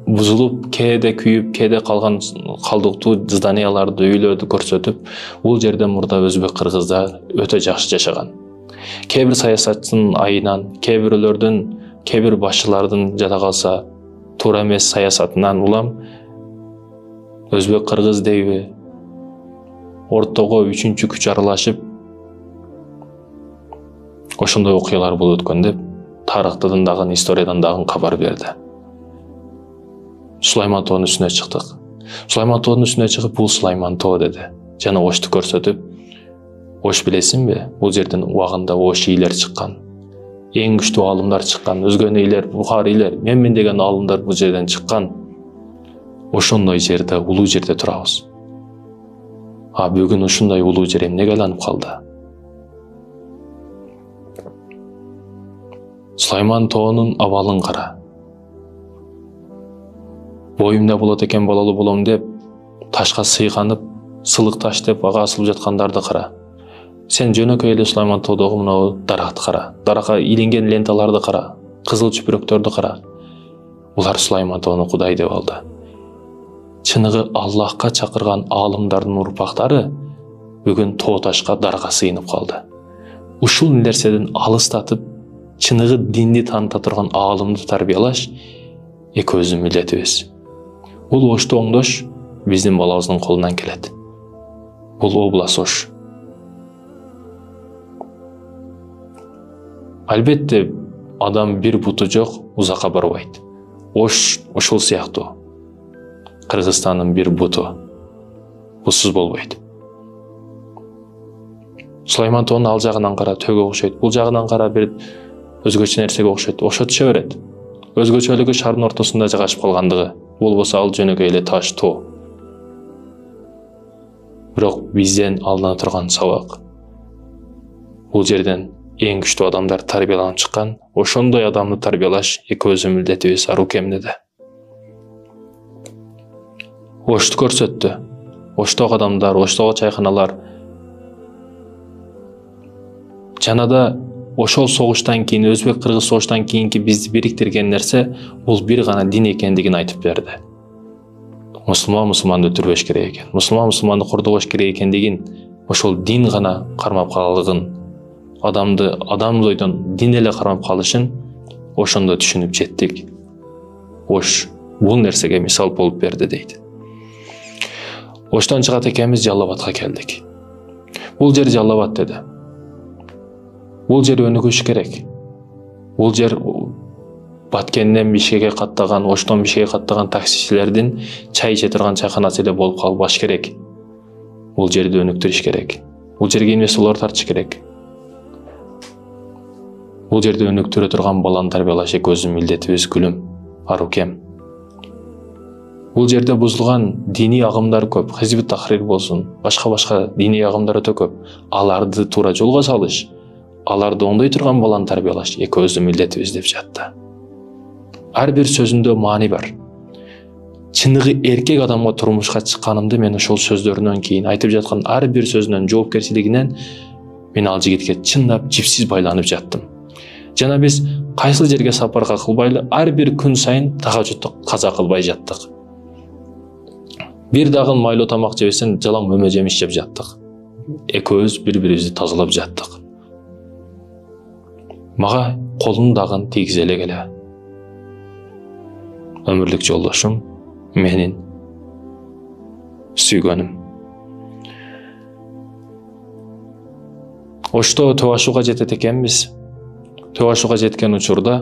бузулуп, кээде күйүп, кээде калган калдыктуу зданияларды, үйлөрдү көрсөтүп, бул жерде мурда өзбек кыргыздар өтө жакшы жашаган. Кээ бир саясаттын айынан, кээ бир башчылардын жада калса туура эмес саясатынан улам өзбек кыргыз дейби ортого үчүнчү күч аралашып ошондой окуялар болуп өткөн деп тарыхтан дагы, историядан дагы кабар берди. Сулайман тоонун үстүнө чыктык. Сулайман тоонун үстүнө чыгып, бул Сулайман тоо деди. Жана Ошту көрсөтүп, Ош билесиңби? Бул жерден убагында Ош ийлер чыккан. Эң күчтүү аалымдар чыккан. Өзгөн ийлер, Бухарийлер, менмин деген аалымдар бул жерден чыккан. Ошондой жерде, улуу жерде турабыз. А бүгүн ушундай улуу жер эмнеге айланып калды? Сулайман тоонун абалын кара. Боюмда болот экен, балалуу болом деп, ташка сыйганып, сылык таш деп ага асылып жаткандарды кара. Сен жөнөкөй эле Сулайман тоодогу мына даракты кара. Даракка илинген ленталарды кара, кызыл чүпүрөктөрдү кара. Булар Сулайман тоону Кудай деп алды. Чыныгы Аллахка чакырган аалымдардын урпактары бүгүн тоо ташка, дарга сыйынып калды. Ушул нерседен алыстатып, чыныгы динди таныта турган аалымды тарбиялаш экөөбүздүн милдетибиз. Бул Ошту оңдош биздин балабыздын колунан келет. Бул область Ош. Албетте адам бир буту жок узакка барбайт. Ош ошол сыяктуу. Кыргызстандын бир буту бусуз болбойт. Сулайман тоонун ал жагынан кара, төөгө окшойт. Бул жагынан кара, бир өзгөчө нерсеге окшойт. Ошо түшө берет. Өзгөчөлүгү шаардын ортосунда жайгашып калгандыгы. Болбосо ал жөнөкөй эле таш, тоо. Бирок бизден алына турган сабак. Бул жерден эң күчтүү адамдар тарбияланып чыккан. Ошондой адамды тарбиялаш экөөбүздүн милдетибиз. Арукем деди. Ошту көрсөттү. Оштогу адамдар, Оштогу чайканалар. Жана да ошол согуштан кийин, өзбек кыргыз согуштан кийинки бизди бириктирген нерсе бул бир гана дин экендигин айтып берди. Мусулманды өлтүрбөш керек экен. Мусулманды кордогош керек экендигин, ошол дин гана кармап калган. Адамды ойдон дин эле кармап калышын ошондо түшүнүп жеттик. Ош бул нерсеге мисал болуп берди дейт. Оштон чыгат экенбиз, Жалал Абадка келдик. Бул жер Жалал Абад деди. Бул жер өнүгүш керек. Бул жер Баткенден Бишкекке каттаган, Оштон Бишкекке каттаган таксичилердин чай иче турган чайканасы эле болуп калбаш керек. Бул жерди өнүктүрүш керек. Бул жерге инвесторлор тартыш керек. Бул жерди өнүктүрө турган баланы тарбиялаш экөөбүздүн милдетибиз. Гүлүм, Арукем. Бул жерде бузулган диний агымдар көп. Хизбут Тахрир болсун, башка диний агымдар өтө көп. Аларды туура жолго салыш, аларды оңдой турган баланы тарбиялаш экөөбүздүн милдетибиз деп жатты. Ар бир сөзүндө маани бар. чыныгы эркек адамга турмушка чыкканымды мен ошол сөздөрүнөн кийин айтып жаткан ар бир сөзүнөн жоопкерчилигинен мен ал жигитке чындап жипсиз байланып жаттым. Жана биз кайсыл жерге сапарга кылбайлы ар бир күн сайын тахажжудду каза кылбай жаттык. Бир дагы майлуу тамак жебесен жалаң мөмө жемиш жеп жаттык. Экөөбүз бири-бирибизди тазалап жаттык. Мага колун дагын тийгизе эле. Өмүрлүк жолдошум, менин сүйгөнүм. Ошто төп ашууга жетет экенбиз. Төп ашууга жеткен учурда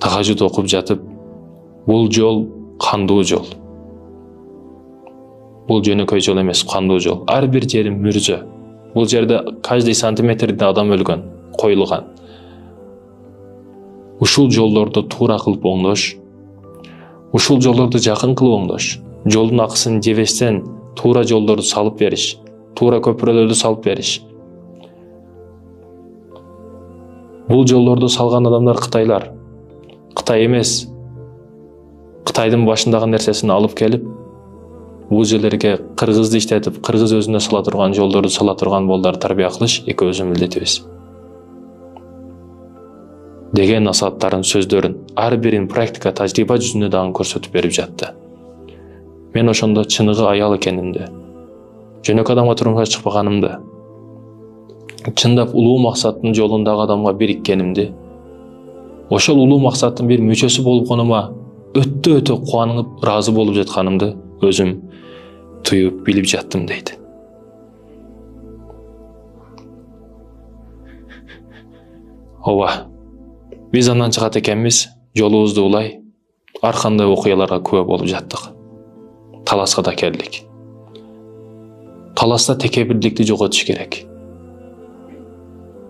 тахажжуд окуп жатып, бул жол кандуу жол. Бул жөнөкөй жол эмес, кандуу жол. Ар бир жери мүрзө. Бул жерде каждый сантиметрде адам өлгөн, коюлган. Ушул жолдорду туура кылып оңдош, ушул жолдорду жакын кылып оңдош, жолдун акысын жебестен туура жолдорду салып бериш, туура көпүрөлөрдү салып бериш. Бул жолдорду салган адамдар кытайлар. Кытай эмес, Кытайдын башындагы нерсесин алып келип, бул жерлерге кыргызды иштетип, кыргыз өзүнө сала турган жолдорду сала турган балдар тарбия кылыш экөөбүздүн милдетибиз. Деген насааттарын, сөздөрүн, ар бирин практика, тажрыйба жүзүнө дагы көрсөтүп берип жатты. Мен ошондо чыныгы аял экенимди, жөнөкөй адамга турмушка чыкпаганымды, чындап улуу максаттын жолундагы адамга бириккенимди, ошол улуу максаттын бир мүчөсү болгонума өтө кубанып, ыраазы болуп жатканымды өзүм туюп билип жаттым дейт. Ооба, биз андан чыгат экенбиз, жолубузду улай ар кандай окуяларга күбө болуп жаттык. Таласка да келдик. Таласта текебирликти жоготуш керек.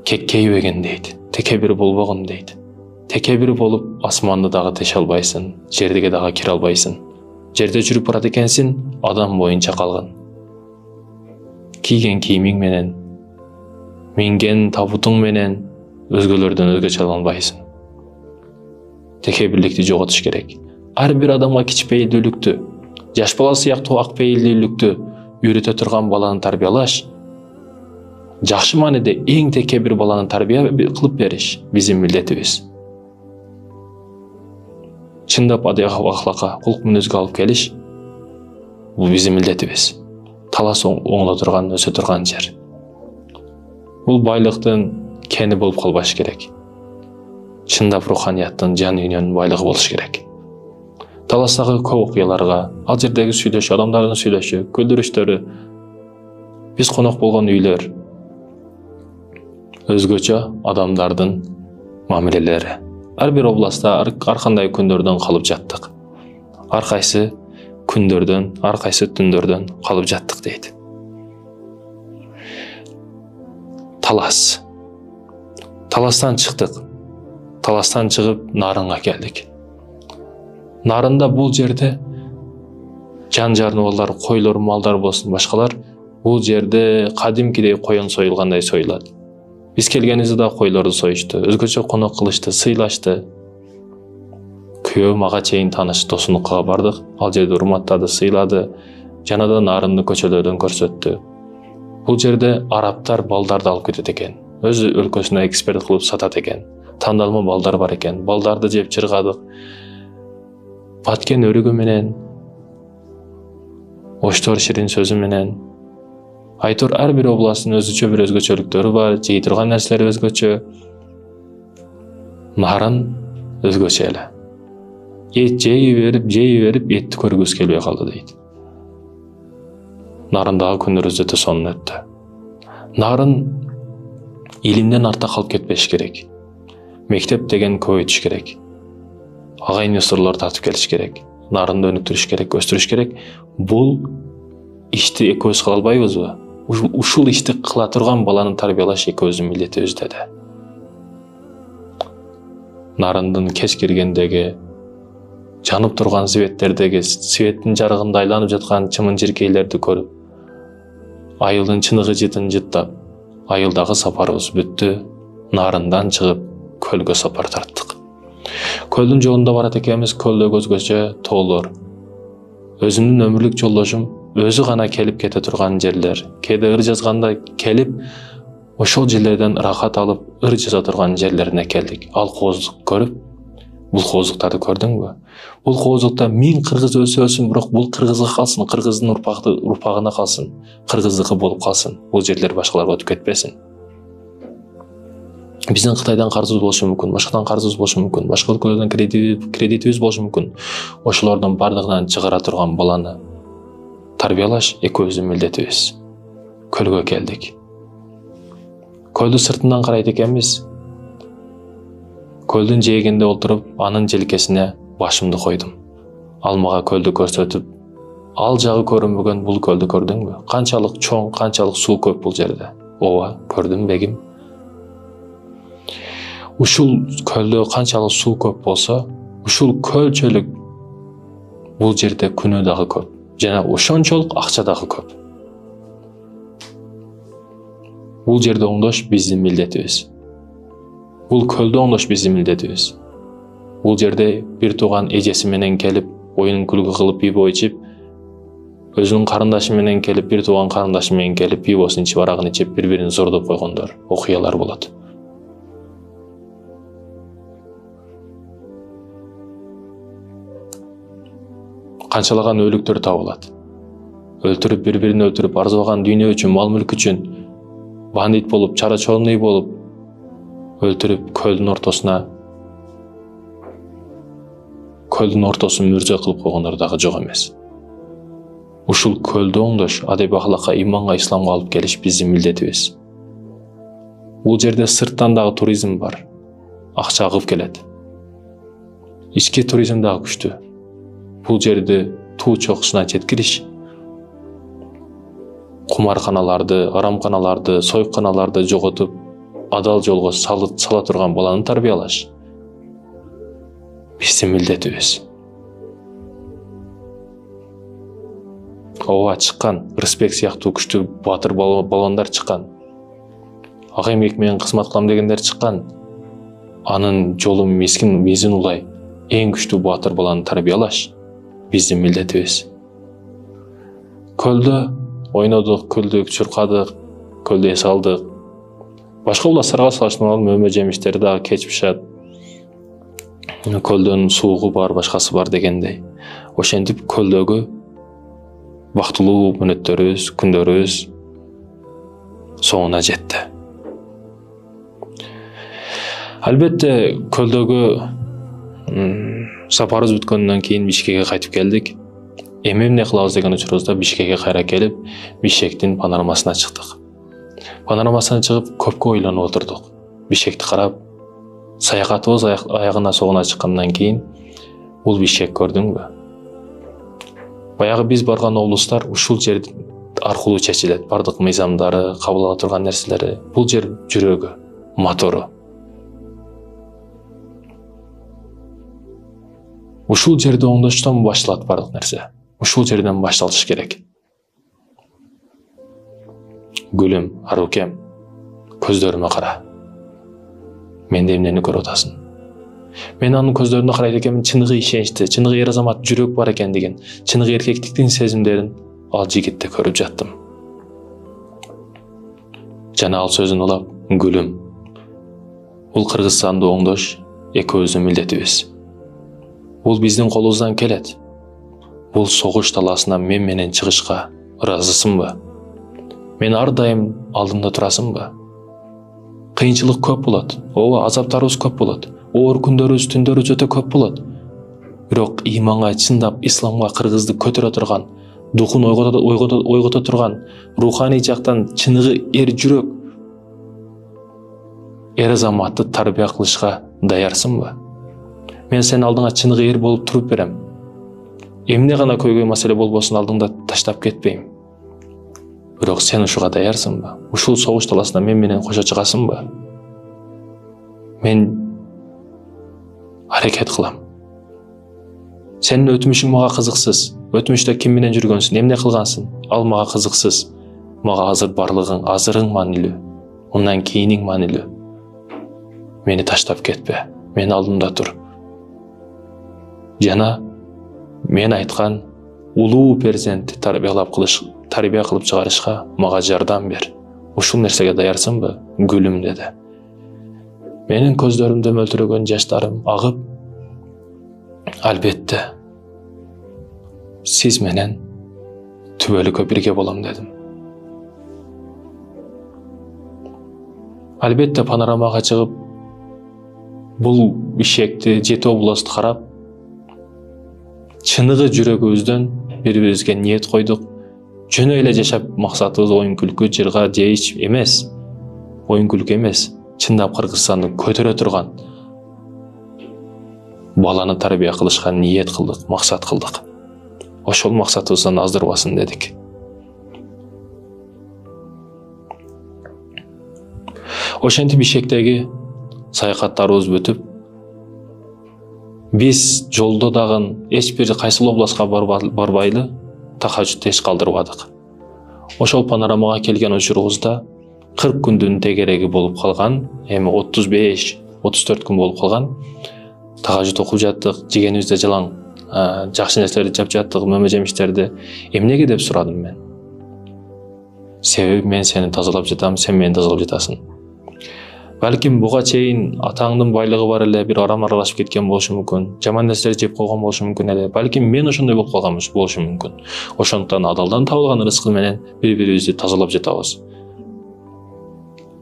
Кекейбеген дейт, текебир болбогон дейт. Текебир болуп асманды дагы теше албайсың, жерге дагы кире албайсың. Жерде жүрүп барат экенсиң, адам боюнча калган. Кийген кийимиң менен, минген табутуң менен өзгөлөрдөн өзгөчө албайсың. Текебирликти жоготуш керек. Ар бир адамга кичпейилдүүлүктү, жаш бала сыяктуу акпейилдүүлүктү үйрөтө турган баланы тарбиялаш, жакшы мааниде эң текебир баланы тарбия кылып бериш биздин милдетибиз. Чындап адыяга ахлакка, кулк мүнөзгө алып келиш бул биздин милдетибиз. Талас оңдо турган, өсө турган жер. Бул байлыктын кени болуп калбаш керек. Чындап руханияттын, жан дүйнөнүн байлыгы болуш керек. Таластагы көп окуяларга, ал жердеги сүйлөшүү, адамдардын сүйлөшүү, күлдүрүштөрү, биз конок болгон үйлөр, өзгөчө адамдардын мамилелери. Ар бир областта ар кандай күндөрдөн калып жаттык. Ар кайсы күндөрдөн, ар кайсы түндөрдөн калып жаттык дейт. Талас. Таластан чыктык. Таластан чыгып Нарынга келдик. Нарында бул жерде жан жараныбарлар, койлор, малдар болсун, башкалар бул жерде кадимкидей коен союлгандай союлат. Биз келгенибизде да койлорду союшту, өзгөчө конок кылышты, сыйлашты. Күйөө мага чейин тааныш досунукка бардык, ал жерде урматтады, сыйлады, жана да Нарынды көчөлөрдөн көрсөттү. Бул жерде арабтар балдарды алып кетет экен, өз өлкөсүнө экспорт кылып сатат экен. Тандалма балдар бар экен, балдарды жеп чыргадык. Баткен өрүгү менен, оштор ширин сөзү менен, айтор ар бир областтын өзүчө бир өзгөчөлүктөрү бар, жей турган нерселери өзгөчө. Нарын өзгөчө эле. Эт жей берип, этти көргүбүз келбей калды дейт. Нарындагы күнүбүз өтө сонун өттү. Нарын илимден артта калып кетпеш керек. Мектеп деген көбөйтүш керек. Агайын юсурлар тартып келиш керек. Нарынды өнүктүрүш керек, өстүрүш керек. Бул ишти экөөбүз кыла албайбызбы? Ушул ишти кыла турган баланы тарбиялаш экөөбүздүн милдетибиз деди. Нарындын кеч киргендеги, жанып турган светтердеги, светтин жарыгында айланып жаткан чымын жиркейлерди көрүп, айылдын чыныгы жытын жыттап, айылдагы сапарыбыз бүттү. Нарындан чыгып көлгө сапар тарттык. Көлдүн жолунда барат экенбиз, көлдөгү өзгөчө тоолор. Өзүмдүн өмүрлүк жолдошум өзү гана келип кете турган жерлер. Кээде ыр жазганда келип, ошол жерлерден ырахат алып, ыр жаза турган жерлерине келдик. Ал кооздук көрүп, бул кооздуктарды көрдүңбү? Бул кооздукта 1000 кыргыз өлсө, бирок бул кыргызга калсын, кыргыздын урпагына калсын, кыргыздыкы болуп калсын. Бул жерлер башкаларга өтүп кетпесин. Биздин Кытайдан карызыбыз болушу мүмкүн, башкадан карызыбыз болушу мүмкүн, башка өлкөлөрдөн кредитибиз болушу мүмкүн. Ошолордун бардыгынан чыгара турган баланы тарбиялаш экөөбүздүн милдетибиз. Көлгө келдик. Көлдү сыртынан карайт экенбиз. Көлдүн жээгинде отуруп, анын желкесине башымды койдум. Ал мага көлдү көрсөтүп, ал жагы көрүнбөгөн бул көлдү көрдүңбү? Канчалык чоң, канчалык суу көп бул жерде? Ооба, көрдүм бегим. Ушул көлдө канчалык суу көп болсо, ушул көлчөлүк бул жерде күнөө дагы көп. Жана ошончолук акча дагы көп. Бул жерде оңдош биздин милдетибиз. Бул көлдө оңдош биздин милдетибиз. Бул жерде бир тууган эжеси менен келип, оюн күлгү кылып пиво ичип, өзүнүн карындашы менен келип, бир тууган карындашы менен келип, пивосун ичип, арагын ичип, бири-бирин зордоп койгондор, окуялар болот. Канчалаган өлүктөр табылат. Өлтүрүп, бири-бирин өлтүрүп, арзыбаган дүйнө үчүн, мал мүлк үчүн, бандит болуп, чара-чорный болуп, өлтүрүп, көлдүн ортосун мүрзө кылып койгондор дагы жок эмес. Ушул көлдү оңдош, адеп ахлакка, иманга, исламга алып келиш биздин милдетибиз. Бул жерде сырттан дагы туризм бар. Акча агып келет. Ички туризм дагы күчтүү. Бул жерде туу чокусуна жеткириш, кумарканаларды, арамканаларды, сойканаларды жоготуп, адал жолго сала турган баланы тарбиялаш биздин милдетибиз. Ооба, чыккан, Рысбек сыяктуу күчтүү батыр балондар чыккан. Ага эмек менен кызмат кылам дегендер чыккан. Анын жолу мизин улай, эң күчтүү батыр баланы тарбиялаш биздин милдетибиз. Көлдө ойнодук, күлдүк, чуркадык, көлдө эс алдык. Башка уластарга салыштырмалуу мөмө жемиштери дагы кечпишат. Көлдөн суугу бар, башкасы бар дегендей. Ошентип көлдөгү бактылуу мүнөттөрүбүз, күндөрүбүз соңуна жетти. Албетте, көлдөгү сапарыбыз бүткөндөн кийин Бишкекке кайтып келдик. Эми эмне кылабыз деген учурубузда Бишкекке кайра келип, Бишкектин панорамасына чыктык. Панорамасына чыгып, көпкө ойлонуп отурдук. Бишкекти карап, саякатыбыз аягына согуна чыккандан кийин, бул Бишкек көрдүңбү? Баягы биз барган облустар ушул жер аркылуу чечилет. Бардык мыйзамдары, кабыл ала турган нерселери. Бул жер жүрөгү, мотору. Ушул жерде оңдоштон башталат бардык нерсе. Ушул жерден башталыш керек. Гүлүм, арукем, көздөрүмө кара. Менде эмнени көрүп атасың? Мен анын көздөрүнө карайт экенмин, чыныгы ишеничти, чыныгы эр азамат жүрөк бар экен деген, чыныгы эркектиктин сезимдерин ал жигитте көрүп жаттым. Жана ал сөзүн улап, гүлүм, бул Кыргызстанды оңдош экөөбүздүн милдетибиз. Бул биздин колубуздан келет. Бул согуш талаасына мен менен чыгышка ыраазысыңбы? Мен ар дайым алдымда турасыңбы? Кыйынчылык көп болот. Ооба, азаптарыбыз көп болот. Оор күндөрүбүз, түндөрүбүз өтө көп болот. Бирок иманга чындап, исламга кыргызды көтөрө турган, духун ойгото турган, руханий жактан чыныгы эр жүрөк эр азаматты тарбия кылышка даярсыңбы? Мен сен алдыңа чыныгы эр болуп туруп берем. Эмне гана көйгөй маселе болбосун алдыңда таштап кетпейм. Бирок сен ушуга даярсыңбы? Ушул согуш талаасына мен менен кошо чыгасыңбы? Мен аракет кылам. Сенин өтмүшүң мага кызыксыз. Өтмүштө ким менен жүргөнсүң, эмне кылгансың? Ал мага кызыксыз. Мага азыр барлыгың, азырың маанилүү. Мындан кийиниң маанилүү. Мени таштап кетпе. Мен алдымда тур. жана мен айткан улуу перзентти тарбия кылып чыгарышка мага жардам бер. Ушул нерсеге даярсыңбы, гүлүм деди. Менин көздөрүмдө мөлтүрөгөн жаштарым агып, албетте, сиз менен түбөлүккө бирге болом дедим. Албетте панорамага чыгып, бул ишекти, жети областты карап, чыныгы жүрөгүбүздөн бири-бирибизге ниет койдук. Жөн эле жашап максатыбыз оюн күлкү, жырга жейиш эмес. Оюн күлкү эмес, чындап Кыргызстанды көтөрө турган баланы тарбия кылышка ниет кылдык, максат кылдык. Ошол максатыбыздан аздырбасын дедик. Ошентип ишектеги саякаттарыбыз бүтүп, биз жолдо дагы эч бир кайсыл областка барбайлы тахажжуд эч калдырбадык. Ошол панорамага келген учурубузда 40 күндүн тегереги болуп калган, эми 35-34 күн болуп калган. Тахажжуд окуп жаттык, жегенибизде жалаң жакшы нерселерди жап жаттык, мөмө жемиштерди. Эмнеге деп сурадым мен. Себеби мен сени тазалап жатам, сен мени тазалап жатасың. Балким буга чейин атаңдын байлыгы бар эле, бир арам аралашып кеткен болушу мүмкүн. Жаман нерселер жеп койгон болушу мүмкүн эле. Балким мен ошондой болуп калган болушу мүмкүн. Ошондуктан адалдан табылган рызкы менен бири-бирибизди тазалап жатабыз.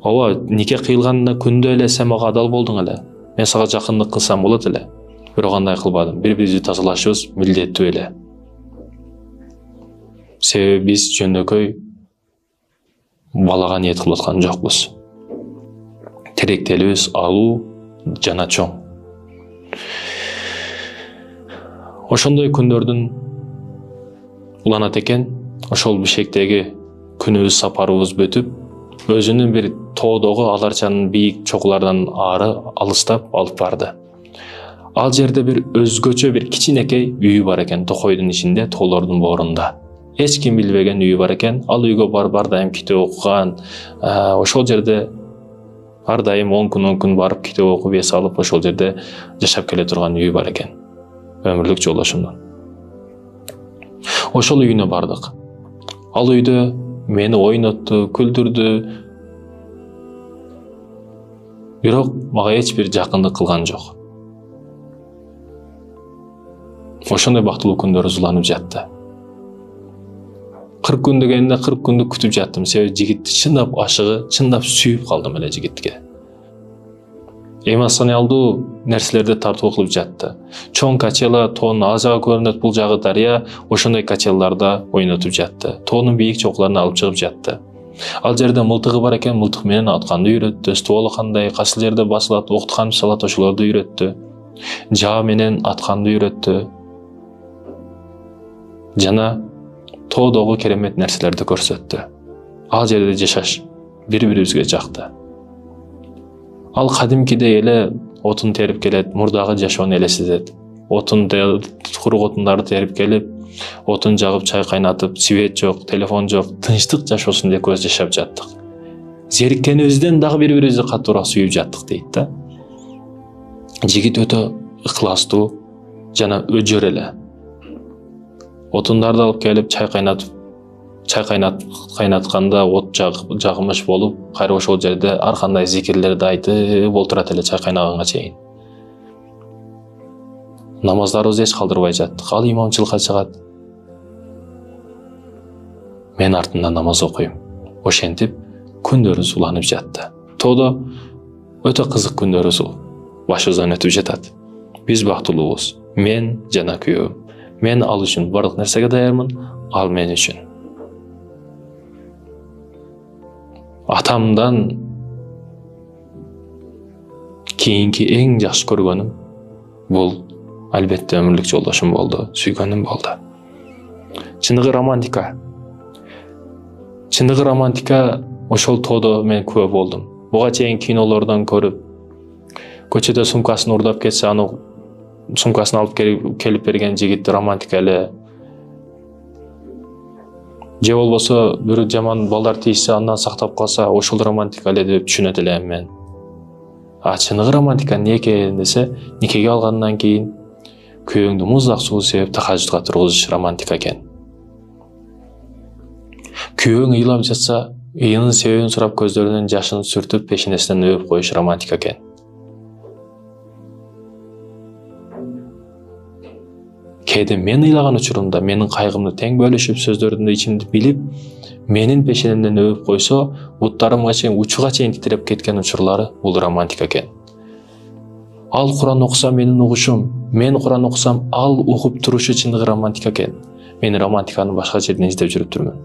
Ооба, нике кыйылганда күндө эле сен мага адал болдуң эле. Мен сага жакындык кылсам болот эле. Бирок андай кылбадым. Бири-бирибизди тазалашыбыз милдеттүү эле. Себеби биз жөнөкөй балага ниет кылып аткан жокпуз. Теректелибиз алуу жана чоң. Ошондой күндөрдүн уланат экен, ошол бишектеги күнүбүз, сапарыбыз бүтүп, өзүнүн бир тоодогу аларчанын бийик чокулардан ары алыстап алып барды. Ал жерде бир өзгөчө бир кичинекей үйү бар экен, токойдун ичинде, тоолордун боорунда. Эч ким билбеген үйү бар экен. Ал үйгө бар дайым китеп окуган. Ошол жерде ар дайым 10 күн барып китеп окуп эс алып, ошол жерде жашап келе турган үйү бар экен. Өмүрлүк жолдошумдун. Ошол үйүнө бардык. Ал үйдө мени ойнотту, күлдүрдү. Бирок мага эч бир жакындык кылган жок. Ошондой бактылуу күндөр уланып жатты. 40 күн дегенде 40 күндү күтүп жаттым. Себеби жигитти чындап ашыгы, чындап сүйүп калдым эле жигитке. Эмоционалдуу нерселерди тартуу кылып жатты. Чоң качела, тоонун ал жагы көрүнөт, бул жагы дарыя, ошондой качеларда ойнотуп жатты. Тоонун бийик чокуларын алып чыгып жатты. Ал жерде мылтыгы бар экен, мылтык менен атканды үйрөттү. Стволу кандай, кайсы жерде басылат, окту кантип салат, ошолорду үйрөттү. Жаа менен атканды үйрөттү. Жана тоодогу керемет нерселерди көрсөттү. Ал жерде жашаш бири-бирибизге жакты. Ал кадимкидей эле отун терип келет, мурдагы жашоону элестетет. Курук отундарды терип келип, отун жагып, чай кайнатып, свет жок, телефон жок, тынчтык жашоосун деп көз жашап жаттык. Зериккенибизден дагы бири-бирибизди катуураак сүйүп жаттык дейт да. Жигит өтө ыкластуу жана өжөр эле. Отундарды алып келип, чай кайнатканда от жагымыш болуп, кайра ошол жерде ар кандай зикирлерди айтып олтурат эле чай кайнаганга чейин. Намаздарыбызды эч калдырбай жаттык. Ал имамчылыкка чыгат. Мен артында намаз окуйм. Ошентип күндөрүбүз уланып жатты. Тоодо өтө кызык күндөрүбүз башыбыздан өтүп жатат. Биз бактылуубуз. Мен жана күйөөм. Мен ал үчүн бардык нерсеге даярмын, ал мен үчүн. Атамдан кийинки эң жакшы көргөнүм бул албетте өмүрлүк жолдошум болду, сүйгөнүм болду. Чыныгы романтика. Чыныгы романтика ошол тоодо мен күбө болдум. Буга чейин кинолордон көрүп, көчөдө сумкасын урдап кетсе, аны сумкасын алып келип берген жигит романтика эле. Же болбосо бир жаман балдар тийсе, андан сактап калса, ошол романтика эле деп түшүнөт элем мен. Чыныгы романтика эмне экен десе, никеге алгандан кийин күйөөңдү муздак суу себеп тахажжутка тургузуш романтика экен. Күйөөң ыйлап жатса, ыйынын себебин сурап көздөрүнүн жашын сүртүп пешенесинен өбүп коюш романтика экен. Кээде мен ыйлаган учурумда менин кайгымды тең бөлүшүп, сөздөрүмдү ичимди билип, менин пешенемден өбүп койсо, буттарымга чейин учуга чейин титиреп кеткен учурлары бул романтика экен. Ал Куран окуса менин угушум, мен Куран окусам ал угуп турушу чындыгы романтика экен. Мен романтиканы башка жерден издеп жүрүп турмун.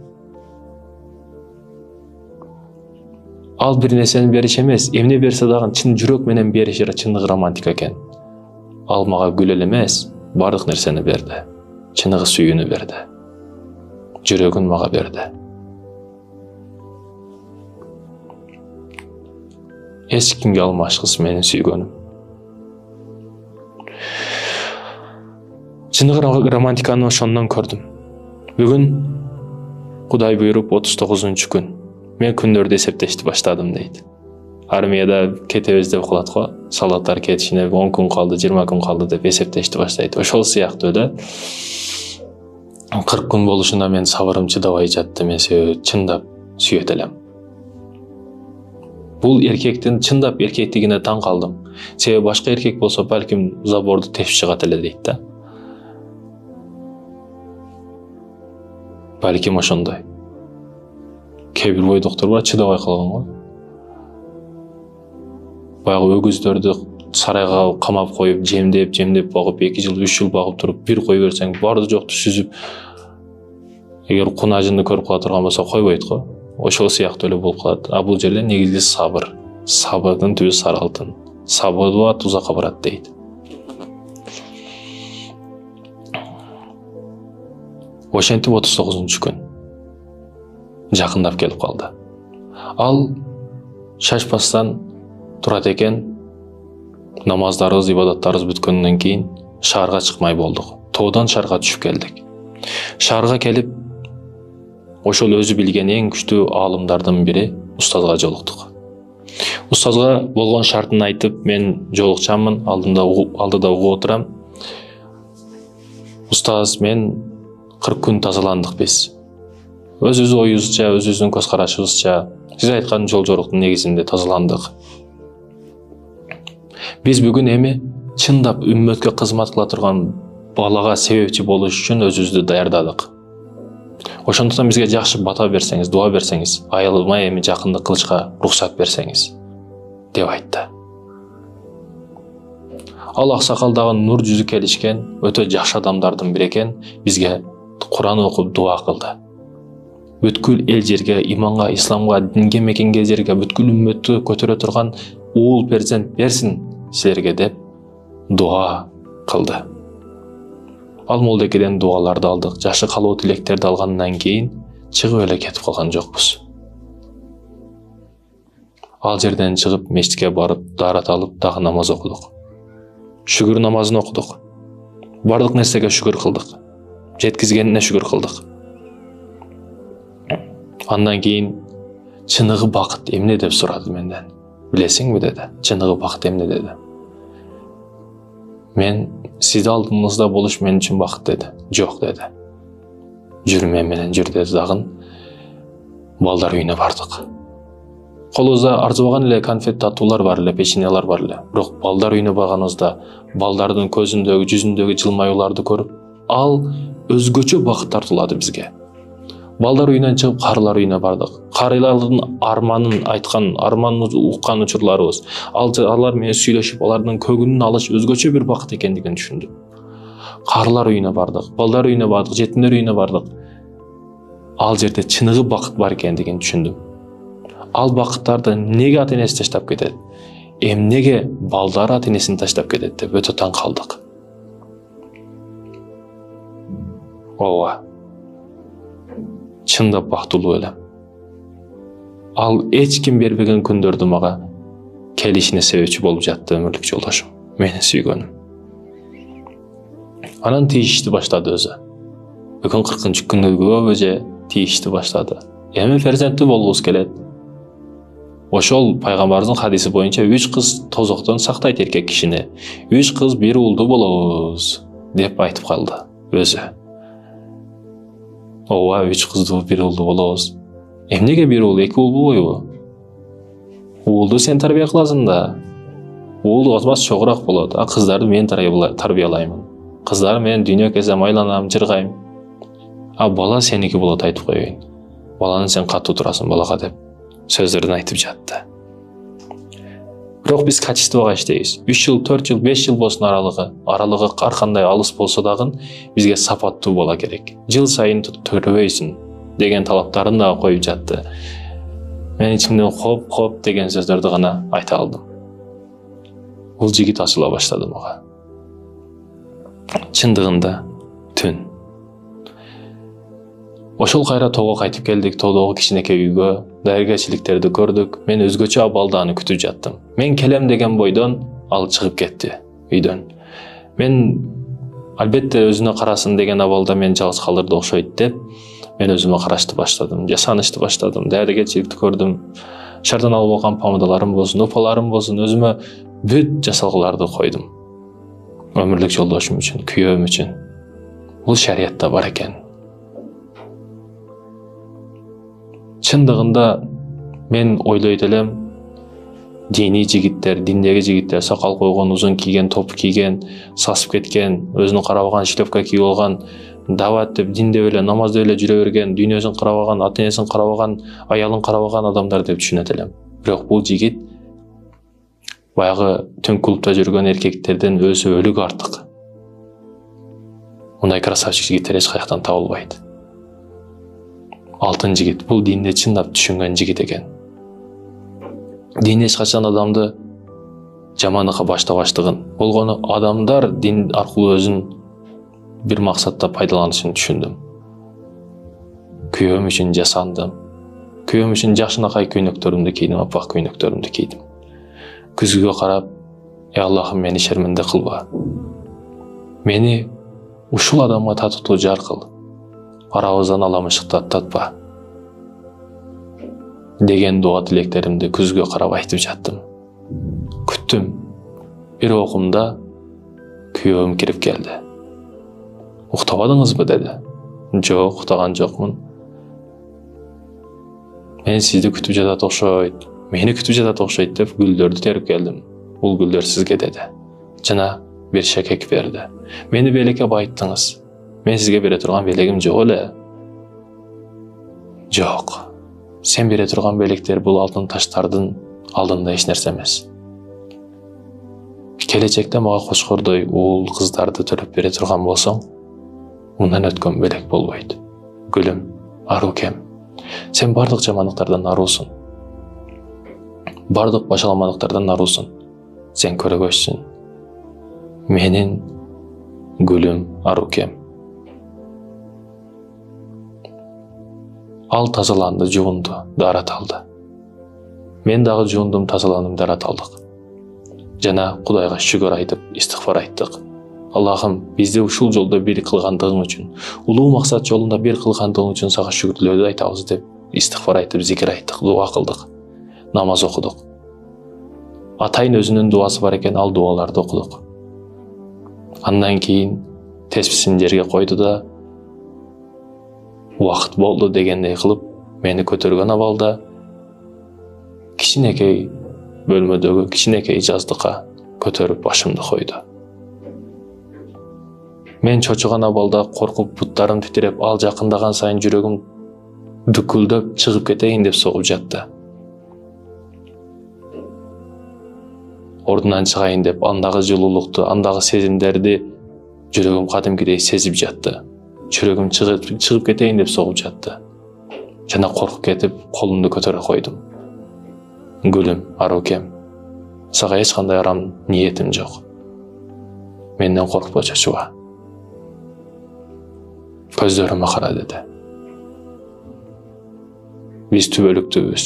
Ал бир нерсени бериш эмес, эмне берсе дагы чын жүрөк менен бериши чындыгы романтика экен. Ал мага гүл эле эмес, бардык нерсени берди. Чыныгы сүйүүнү берди. Жүрөгүн мага берди. Эч кимге алмашкыс менин сүйгөнүм. Чындыгы романтиканы ошондон көрдүм. Бүгүн Кудай буйруп 39 күн. Мен күндөрдү эсептешти баштадым дейт. Армияда кетебиз деп калат го. Солдаттар кетишине 10 күн калды, 20 күн калды деп эсептешти баштайт. Ошол сыяктуу эле 40 күн болушуна мен сабырым чыдабай жатты. Мен себеби чындап сүйөт элем. Бул эркектин чындап эркектигине таң калдым. Себеби башка эркек болсо балким заборду тешип чыгат эле дейт да. Балким ошондой. Кээ бир бойдоктор бар, чыдабай калган го. Баягы өгүздөрдү сарайга камап коюп, жемдеп багып, 2 жыл, 3 жыл багып туруп, бир кой берсең, барды жокту сүзүп, эгер кунажынды көрүп кала турган болсо койбойт го. Ошол сыяктуу эле болуп калат. А бул жерде негизи сабыр. Сабырдын түбү сары алтын. Сабырдуу узакка барат дейт. Ошентип 39 күн жакындап келип калды. Ал шашпастан турат экен. Намаздарыбыз, ибадаттарыбыз бүткөндөн кийин шаарга чыкмай болдук. Тоодон шаарга түшүп келдик. Шаарга келип, ошол өзү билген эң күчтүү аалымдардын бири устазга жолуктук. Устазга болгон шартын айтып, мен жолукчамын, алдыда угуп отурам. Устаз, мен 40 күн тазаландык биз. Өз оюбузча, өзүбүздүн көз карашыбызча, сиз айткан жол жоруктун негизинде тазаландык. Биз бүгүн эми чындап үммөткө кызмат кыла турган балага себепчи болуш үчүн өзүбүздү даярдадык. Ошондуктан бизге жакшы бата берсеңиз, дуа берсеңиз, аялмай эми жакындык кылышка уруксат берсеңиз, деп айтты. Ал аксакал дагы нур жүзү келишкен, өтө жакшы адамдардын бири экен, бизге Куран окуп дуа кылды. Бүткүл эл жерге, иманга, исламга, динге, мекенге, жерге, бүткүл үммөттү көтөрө турган уул перзент берсин силерге деп дуа кылды. Ал молдекеден дуаларды алдык, жашы калуу тилектерди алгандан кийин чыгып эле кетип калган жокпуз. Ал жерден чыгып мечитке барып, даарат алып, дагы намаз окудук. Шүгүр намазын окудук. Бардык нерсеге шүгүр кылдык. Жеткизгенине шүгүр кылдык. Андан кийин чыныгы бакыт эмне деп сурады менден. Билесиңби деди. Чыныгы бакыт эмне деди. Мен сиз алдыңызда болуш мен үчүн бакыт деди. Жок деди. Жүр менен жүр деди дагы. Балдар үйүнө бардык. Колубузда арзыбаган эле конфет татуулар бар эле, печеньялар бар эле. Бирок балдар үйүнө барганыбызда балдардын көзүндөгү, жүзүндөгү жылмаюуларды көрүп, ал өзгөчө бакыт тартуулады бизге. Балдар үйүнөн чыгып карылар үйүнө бардык. Карылардын арманын айткан, арманын уккан учурларыбыз. Алар менен сүйлөшүп, алардын көгүнүн алыш өзгөчө бир бакыт экендигин түшүндүм. Карылар үйүнө бардык, балдар үйүнө бардык, жетимдер үйүнө бардык. Ал жерде чыныгы бакыт бар экендигин түшүндүм. Ал бакыттарды неге ата-энеси таштап кетет? Эмнеге балдар ата-энесин таштап кетет деп өтө таң калдык. Ооба. Чындап бактылуу элем. Ал эч ким бербеген күндөрдү мага келишине себепчи болуп жатты өмүрлүк жолдошум, менин сүйгөнүм. Анан тийишти баштады өзү. Бүгүн 40 күндөгү эже тийишти баштады. Эми перзентти болгубуз келет. Ошол пайгамбардын хадиси боюнча 3 кыз тозоктон сактайт эркек кишини. 3 кыз 1 уулду болобуз деп айтып калды өзү. Ооба, 3 кыздуу 1 уулду болобуз. Эмнеге 1 уул, 2 уул болбойбу? Уулду сен тарбия кыласың да. Уул баш чогураак болот. А кыздарды мен тарбиялаймын. Кыздарды мен дүйнө кезем, айланам, жыргайм. А бала сеники болот айтып коеюн. Баланы сен катуу турасың балага деп сөздөрдүн айтып жатты. Бирок биз качествого иштейбиз. 3 жыл, 4 жыл, 5 жыл болсун аралыгы ар кандай алыс болсо дагы бизге сапаттуу бала керек. Жыл сайын төрөбөйсүн деген талаптарын да коюп жатты. Мен ичимден хоп деген сөздөрдү гана айта алдым. Бул жигит ачыла баштады мага. Чындыгында түн. Ошол кайра тоого кайтып келдик. Тоодогу кичинекей үйгө дарыгерчиликтерди көрдүк. Мен өзгөчө абалда аны күтүп жаттым. Мен келем деген бойдон ал чыгып кетти үйдөн. Мен албетте өзүнө карасын деген абалда мен жалгыз калдырды окшойт деп мен өзүмө карашты баштадым, жасанышты баштадым, дарыгерчиликти көрдүм. Шаардан алып алган помадаларым болсун, упаларым болсун, өзүмө бүт жасалгыларды койдум. Өмүрлүк жолдошум үчүн, күйөөм үчүн. Бул шариятта бар экен. Чындыгында мен ойлойт элем, диндеги жигиттер, сакал койгон, узун кийген, топ кийген, сасып кеткен, өзүнүн карабаган шлепка кийип алган, дават деп, динде эле, намазда эле жүрө берген, дүйнөсүн карабаган, ата-энесин карабаган, аялын карабаган адамдар деп түшүнөт элем. Бирок бул жигит баягы түн клубда жүргөн эркектерден өзү өлүк артык. Мындай красавчик жигиттер эч каяктан табылбайт. Алтын жигит, бул динди чындап түшүнгөн жигит экен. Дин эч качан адамды жаманыкка баштабаштыгын, болгону адамдар дин аркылуу өзүн бир максатта пайдаланышын түшүндүм. Күйөөм үчүн жасандым. Күйөөм үчүн жакшынакай көйнөктөрүмдү кийдим, апак көйнөктөрүмдү кийдим. Күзгүгө карап, Аллахым мени шерменде кылба. Мени ушул адамга татыктуу жар кыл. Арабыздан аламышыкты аттатпа. Деген дуа тилектеримди күзгүгө карап айтып жаттым. Күттүм. Бир окумда күйөөм кирип келди. Уктабадыңызбы деди. Жок, уктаган жокмун. Мен сизди күтүп жатат окшойт. Мени күтүп жатат окшойт деп гүлдөрдү терип келдим. Бул гүлдөр сизге деди. Жана бир шекек берди. Мени белекке байыттыңыз. Мен сизге бере турган белегим жок эле. Жок. Сен бере турган белектер бул алтын таштардын алдында эч нерсе эмес. Келечекте мага кочкордой уул кыздарды төлөп бере турган болсоң, мындан өткөн белек болбойт. Гүлүм, арукем. Сен бардык жамандыктардан аруусуң. Бардык башаламандыктардан аруусуң. Сен көрөгөчсүң. Менин гүлүм, арукем. Ал тазаланды, жуунду, дарат алды. Мен дагы жуундум, тазаландым, дарат алдык. Жана Кудайга шүгүр айтып, истигфар айттык. Аллахым, бизди ушул жолдо бир кылгандыгың үчүн, улуу максат жолунда бир кылгандыгың үчүн сага шүгүрлөрдү айтабыз деп истигфар айтып, зикир айттык, дуа кылдык. Намаз окудук. Атайын өзүнүн дуасы бар экен, ал дуаларды окудук. Андан кийин тесписин жерге койду да убакыт болду дегендей кылып мени көтөргөн абалда кичинекей бөлмөдөгү кичинекей жаздыкка көтөрүп башымды койду. Мен чочуган абалда коркуп буттарым титиреп, ал жакындаган сайын жүрөгүм дүкүлдөп чыгып кетейин деп согуп жатты. Ордунан чыгайын деп андагы жылуулукту, андагы сезимдерди жүрөгүм кадимкидей сезип жатты. Жүрөгүм чыгып кетейин деп согуп жатты. Жана коркуп кетип, колумду көтөрө койдум. Гүлүм, арукем, сага эч кандай арам ниетим жок. Менден коркпо, чочуба. Көздөрүмө кара деди. Биз түбөлүктүүбүз.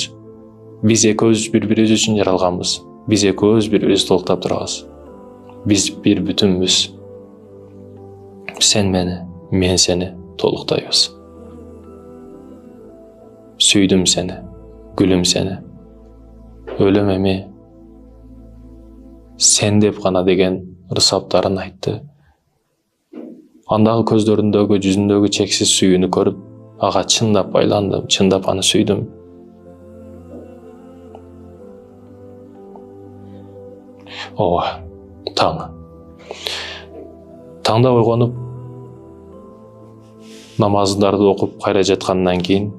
Биз экөөбүз бири-бирибиз үчүн жаралганбыз. Биз экөөбүз бири-бирибизди толуктап турабыз. Биз бир бүтүнбүз. Сен мени, мен сени толуктайбыз. Сүйдүм сени, гүлүм сени. Өлөм эми сен деп гана деген ырсаптарын айтты. Андагы көздөрүндөгү, жүзүндөгү чексиз сүйүүнү көрүп, ага чындап байландым, чындап аны сүйдүм. Ооба, таң. Таңда ойгонуп, намаздарды окуп кайра жаткандан кийин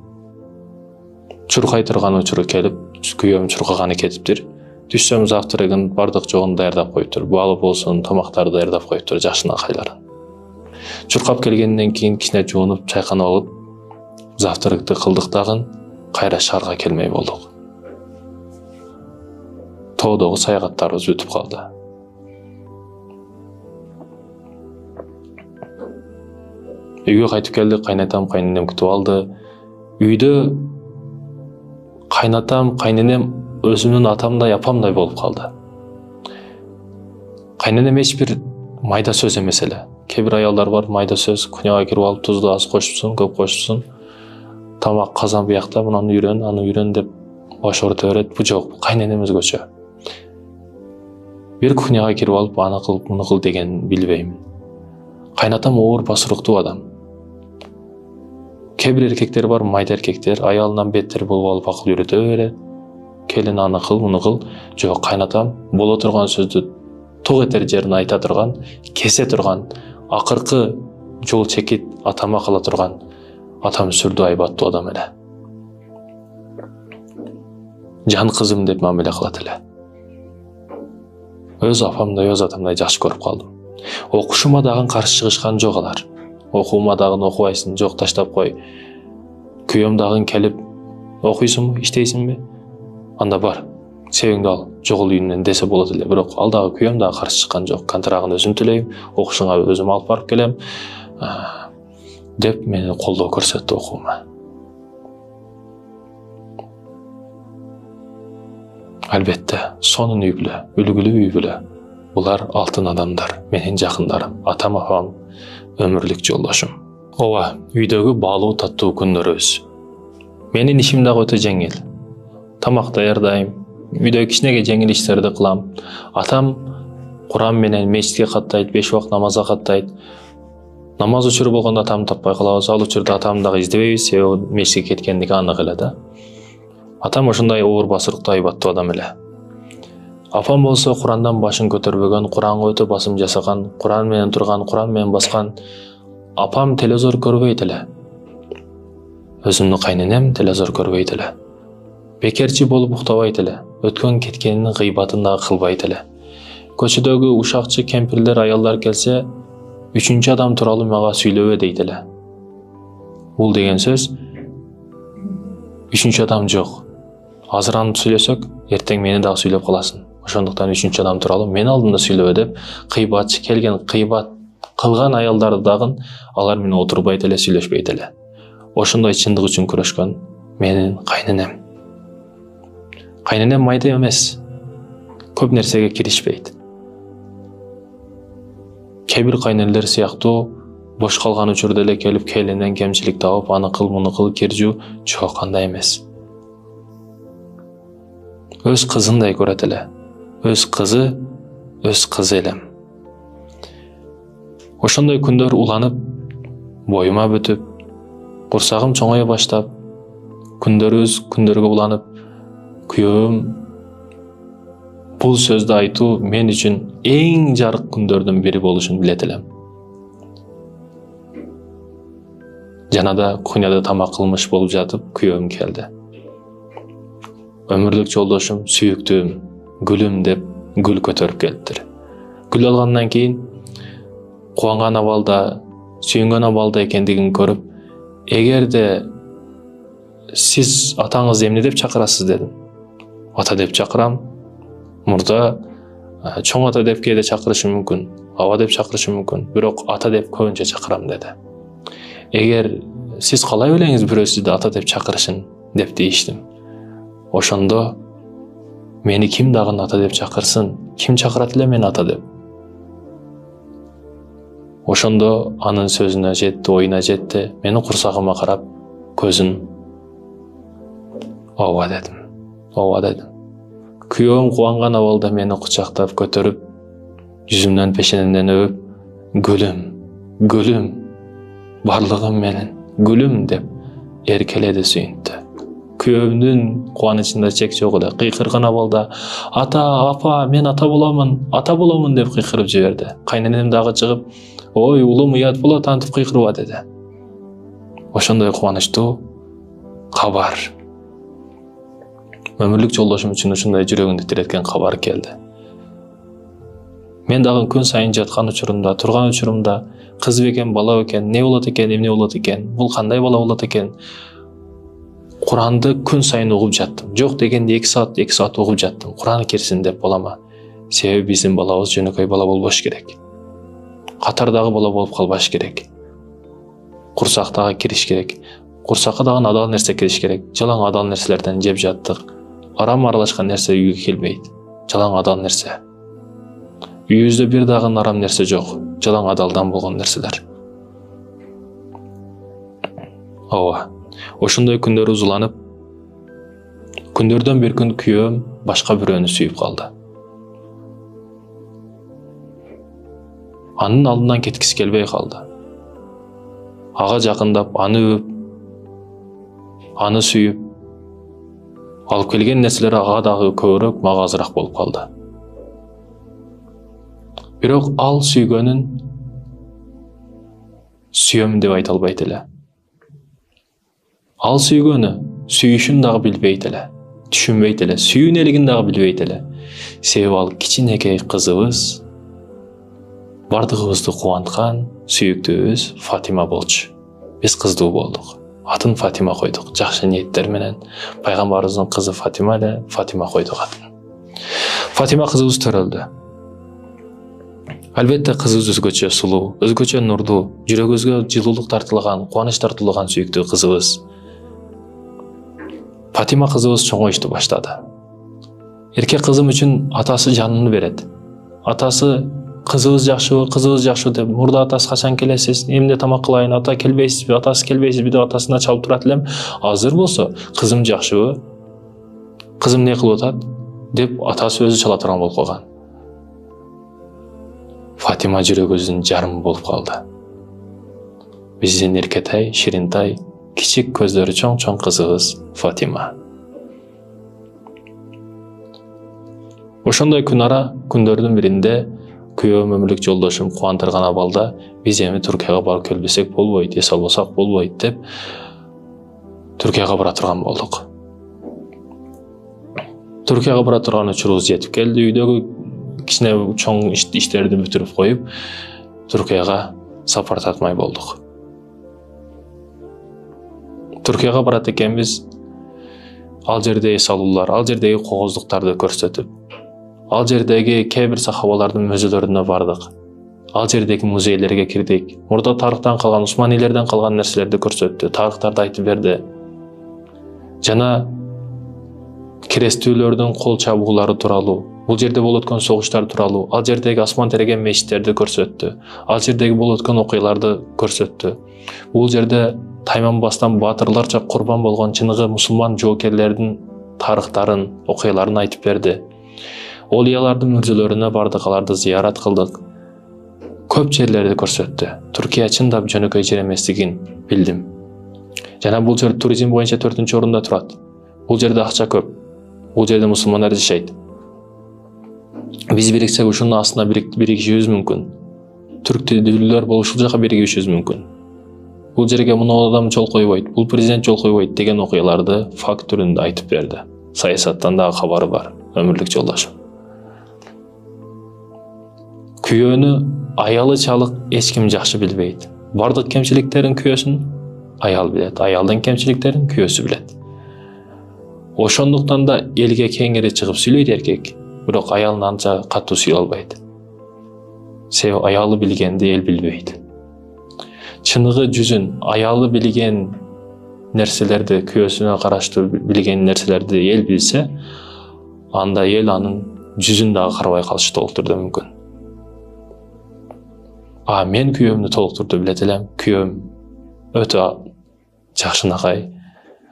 чуркай турган учуру келип, күйөөм чуркаганы кетиптир. Түшсөм завтрагын бардык жогун даярдап коюптур. Балы болсун, тамактарды даярдап коюптур, жашына кайларын. Чуркап келгенден кийин кичине жуунуп, чайканып алып, завтракты кылдык дагы кайра шаарга келмей болдук. Тоодогу саягаттарыбыз бүтүп калды. Үйгө кайтып келдик, кайнатам, кайненем күтүп алды. Үйдө кайнатам, кайненем өзүмдүн атамдай, апамдай болуп калды. Кайненем эч бир майда сөз эмес эле. Кээ бир аялдар бар, майда сөз, кухняга кирип алып, тузду аз кошупсуң, көп кошупсуң. Тамак казан биякта, аны үйрөн деп башорто берет. Бу жок, кайненем өзгөчө. Бир кухняга кирип алып, аны кыл, муну кыл деген билбейм. Кайнатам оор басыруктуу адам. Кээ бир эркектер бар, майда эркектер, аялынан беттер болуп алып акыл үйрөтө берет. Келин аны кыл, муну кыл. Жок, кайнатам боло турган сөздү тук этер жерин айта турган, кесе турган, акыркы жол чекит атама кала турган, атам сүрдүү айбаттуу адам эле. Жан кызым деп мамиле кылат эле. Өз апамдай, өз атамдай жакшы көрүп калдым. Окушума дагы каршы чыгышкан жок алар. Окуума дагы окубайсың, жок таштап кой. Күйөөм дагы келип, окуйсуңбу, иштейсиңби? Анда бар, себеңди ал, жогул үйүнөн десе болот эле. Бирок ал дагы күйөөм дагы каршы чыккан жок. Контрагын өзүм төлөйм, окушуңа өзүм алып барып келем, деп мени колдоо көрсөттү окуума. Албетте, сонун үй бүлө, үлгүлүү үй бүлө. Булар алтын адамдар, менин жакындарым, атам, апам, өмүрлүк жолдошум. Ооба, үйдөгү баалуу таттуу күндөр Менин ишим дагы өтө жеңил. Тамак даярдайм, үйдө кичинеге жеңил иштерди кылам. Атам Куран менен мечитке каттайт, 5 убак намазга каттайт. Намаз учуру болгондо атамды таппай калабыз, ал учурда атамды дагы издебейбиз, себеби мечитке кеткендиги анык эле да. Атам ошондой оор басыруктуу айбаттуу адам эле. Апам болсо Курандан башын көтөрбөгөн, Куранга өтө басым жасаган, Куран менен турган, Куран менен баскан. Апам телевизор көрбөйт эле. Өзүмдүн кайненем телевизор көрбөйт эле. Бекерчи болуп уктабайт эле. Өткөн кеткенинин гыйбатын дагы кылбайт эле. Көчөдөгү ушакчы кемпирлер, аялдар келсе, 3-чү адам тууралуу мага сүйлөбө дейт эле. Бул деген сөз 3-чү адам жок. Азыр аны сүйлөсөк, эртең мени дагы сүйлөп каласың. Ошондуктан 3-чү адам тууралуу мен алдымда сүйлөбө деп, кыйбатчы келген, кыйбат кылган аялдарды дагы алар менен отурбайт эле, сүйлөшпөйт эле. Ошондой чындык үчүн күрөшкөн менин кайненем. Кайненем майда эмес. Көп нерсеге киришпейт. Кээ бир кайненелер сыяктуу бош калган учурда эле келип келинден кемчилик табып, аны кыл, муну кыл, киржүү, жок, андай эмес. Өз кызындай көрөт эле. Өз кызы элем. Ошондой күндөр уланып, боюма бүтүп, курсагым чоңое баштап, күндөргө уланып, күйөөм бул сөздү айтуу мен үчүн эң жарык күндөрдүн бири болушун билет элем. Жанада кухняда тамак кылмыш болуп жатып, күйөөм келди. Өмүрлүк жолдошум, сүйүктүүм, гүлүм деп гүл көтөрүп келиптир. Гүл алгандан кийин кубанган абалда, сүйүнгөн абалда экендигин көрүп, эгерде сиз атаңызды эмне деп чакырасыз дедим. Ата деп чакырам. Мурда чоң ата деп кээде чакырышым мүмкүн, аба деп чакырышым мүмкүн, бирок ата деп көбүнчө чакырам деди. Эгер сиз калай элеңиз бирөө сизди ата деп чакырышын деп дейиштим. Ошондо мени ким дагы ата деп чакырсын, ким чакырат эле мени ата деп. Ошондо анын сөзүнө жетти, оюна жетти, менин курсагыма карап, көзүн ооба дедим. Күйөөм кубанган абалда мени кучактап көтөрүп, жүзүмдөн, пешенемден өбүп, гүлүм gülüm, barlığım menen, gülüm dep erkeledi sүйүntü. Kүйөөмдүн кубанычында чек жок эле. Кыйкырган абалда ата, апа, мен ата боламын деп кыйкырып жиберди. Кайненем дагы чыгып, ой, улум уят болот антип кыйкырба деди. Ошондой кубанычтуу кабар. Өмүрлүк жолдошум үчүн ушундай жүрөгүндү титреткен кабар келди. Мен дагы күн сайын жаткан учурумда, турган учурумда кыз бекен, бала бекен, эмне болот экен, бул кандай бала болот экен? Куранды күн сайын угуп жаттым. Жок дегенде 2 саат угуп жаттым. Куран кирсин деп болама. Себеби биздин балабыз жөнөкөй бала болбош керек. Катардагы бала болуп калбаш керек. Курсактагы кириш керек. Курсакка дагы адал нерсе кириш керек. Жалаң адал нерселерден жеп жаттык. Арам аралашкан нерсе үйгө келбейт. Жалаң адал нерсе. Үйүбүздө бир дагы арам нерсе жок. Жалаң адалдан болгон нерселер. Ооба. Ошондой күндөр узуланып, күндөрдөн бир күн күйөөм башка бирөөнү сүйүп калды. Анын алдынан кеткиси келбей калды. Ага жакындап, аны өп, аны сүйүп, алып келген нерселер ага дагы көбүрөөк, мага азыраак болуп калды. Бирок ал сүйгөнүн сүйөм деп айта албайт эле. Ал сүйгөнү сүйүшүн дагы билбейт эле, түшүнбөйт эле, сүйүүнелигин дагы билбейт эле. Себеби ал кичинекей кызыбыз, бардыгыбызды кубанткан сүйүктүүбүз Фатима болчу. Биз кыздуу болдук. Атын Фатима койдук. Жакшы ниеттер менен пайгамбарыбыздын кызы Фатима эле, Фатима койдук атын. Фатима кызыбыз төрөлдү. Албетте кызыбыз өзгөчө сулуу, өзгөчө нурдуу, жүрөгүбүзгө жылуулук тартылган, кубаныч тартылган сүйүктүү кызыбыз. Фатима кызыбыз чоңоюшту баштады. Эркек кызым үчүн атасы жанын берет. Атасы кызыбыз жакшы деп, мурда атасы качан келесиз, эмне тамак кылайын, ата келбейсизби, атасы келбейсизби деп атасына чалып турат элем. Азыр болсо, кызым жакшыбы, кызым эмне кылып атат деп атасы өзү чала турган болуп калган. Фатима жүрөгүбүздүн жарымы болуп калды. Биздин эркетай, ширинтай, кичик көздөрү чоң кызыбыз Фатима. Ошондой күн ара күндөрдүн биринде күйөөм, өмүрлүк жолдошум кубандырган абалда биз эми Түркияга барып келбесек болбойт, эс албасак болбойт деп Түркияга бара турган болдук. Түркияга бара турган учурубуз жетип келди. Үйдөгү кичине чоң иштерди бүтүрүп коюп, Түркияга сапар тартмай болдук. Түркияга барат экенбиз, ал жерде эс алуулар, ал жердеги кооздуктарды көрсөтүп, ал жердеги кээ бир сахабалардын мөзөлөрүнө бардык. Ал жердеги музейлерге кирдик. Мурда тарыхтан калган, Усманилерден калган нерселерди көрсөттү, тарыхтарды айтып берди. Жана керестүүлөрдүн кол чабуулары тууралуу, бул жерде болуп өткөн согуштар тууралуу, ал жердеги асман тереген мечиттерди көрсөттү. Ал жердеги болуп өткөн окуяларды көрсөттү. Бул жерде тайманбастан баатырларча курбан болгон чыныгы мусулман жоокерлердин тарыхтарын, окуяларын айтып берди. Олиялардын мүрзөлөрүнө бардык, аларды зыярат кылдык. Көп жерлерди көрсөттү. Түркия чындап жөнөкөй жер эместигин билдим. Жана бул жер туризм боюнча 4-орунда турат. Бул жерде акча көп. Бул жерде мусулмандар жашайт. Биз бириксек ушунун астына биригишибиз мүмкүн. Түрк тилдүүлөр болуп ушул жака биригишибиз мүмкүн. Бул жерге мына адам жол койбойт, бул президент жол койбойт деген окуяларды факт түрүндө айтып берди. Саясаттан дагы кабары бар, өмүрлүк жолдошум. Күйөөнү аялычалык эч ким жакшы билбейт. Бардык кемчиликтерин күйөөсүн аял билет, аялдын кемчиликтерин күйөөсү билет. Ошондуктан да элге кеңири чыгып сүйлөйт эркек, бирок аялын анча катуу сүйө албайт. Себеби аялы билгенди эл билбейт. Чыныгы жүзүн, аялы билген нерселерди, күйөөсүнө караштуу билген нерселерди эл билсе, анда эл анын жүзүн дагы карабай калышы толук түрдө мүмкүн. Мен күйөөмдү толук түрдө билет элем. Күйөөм өтө жакшынакай,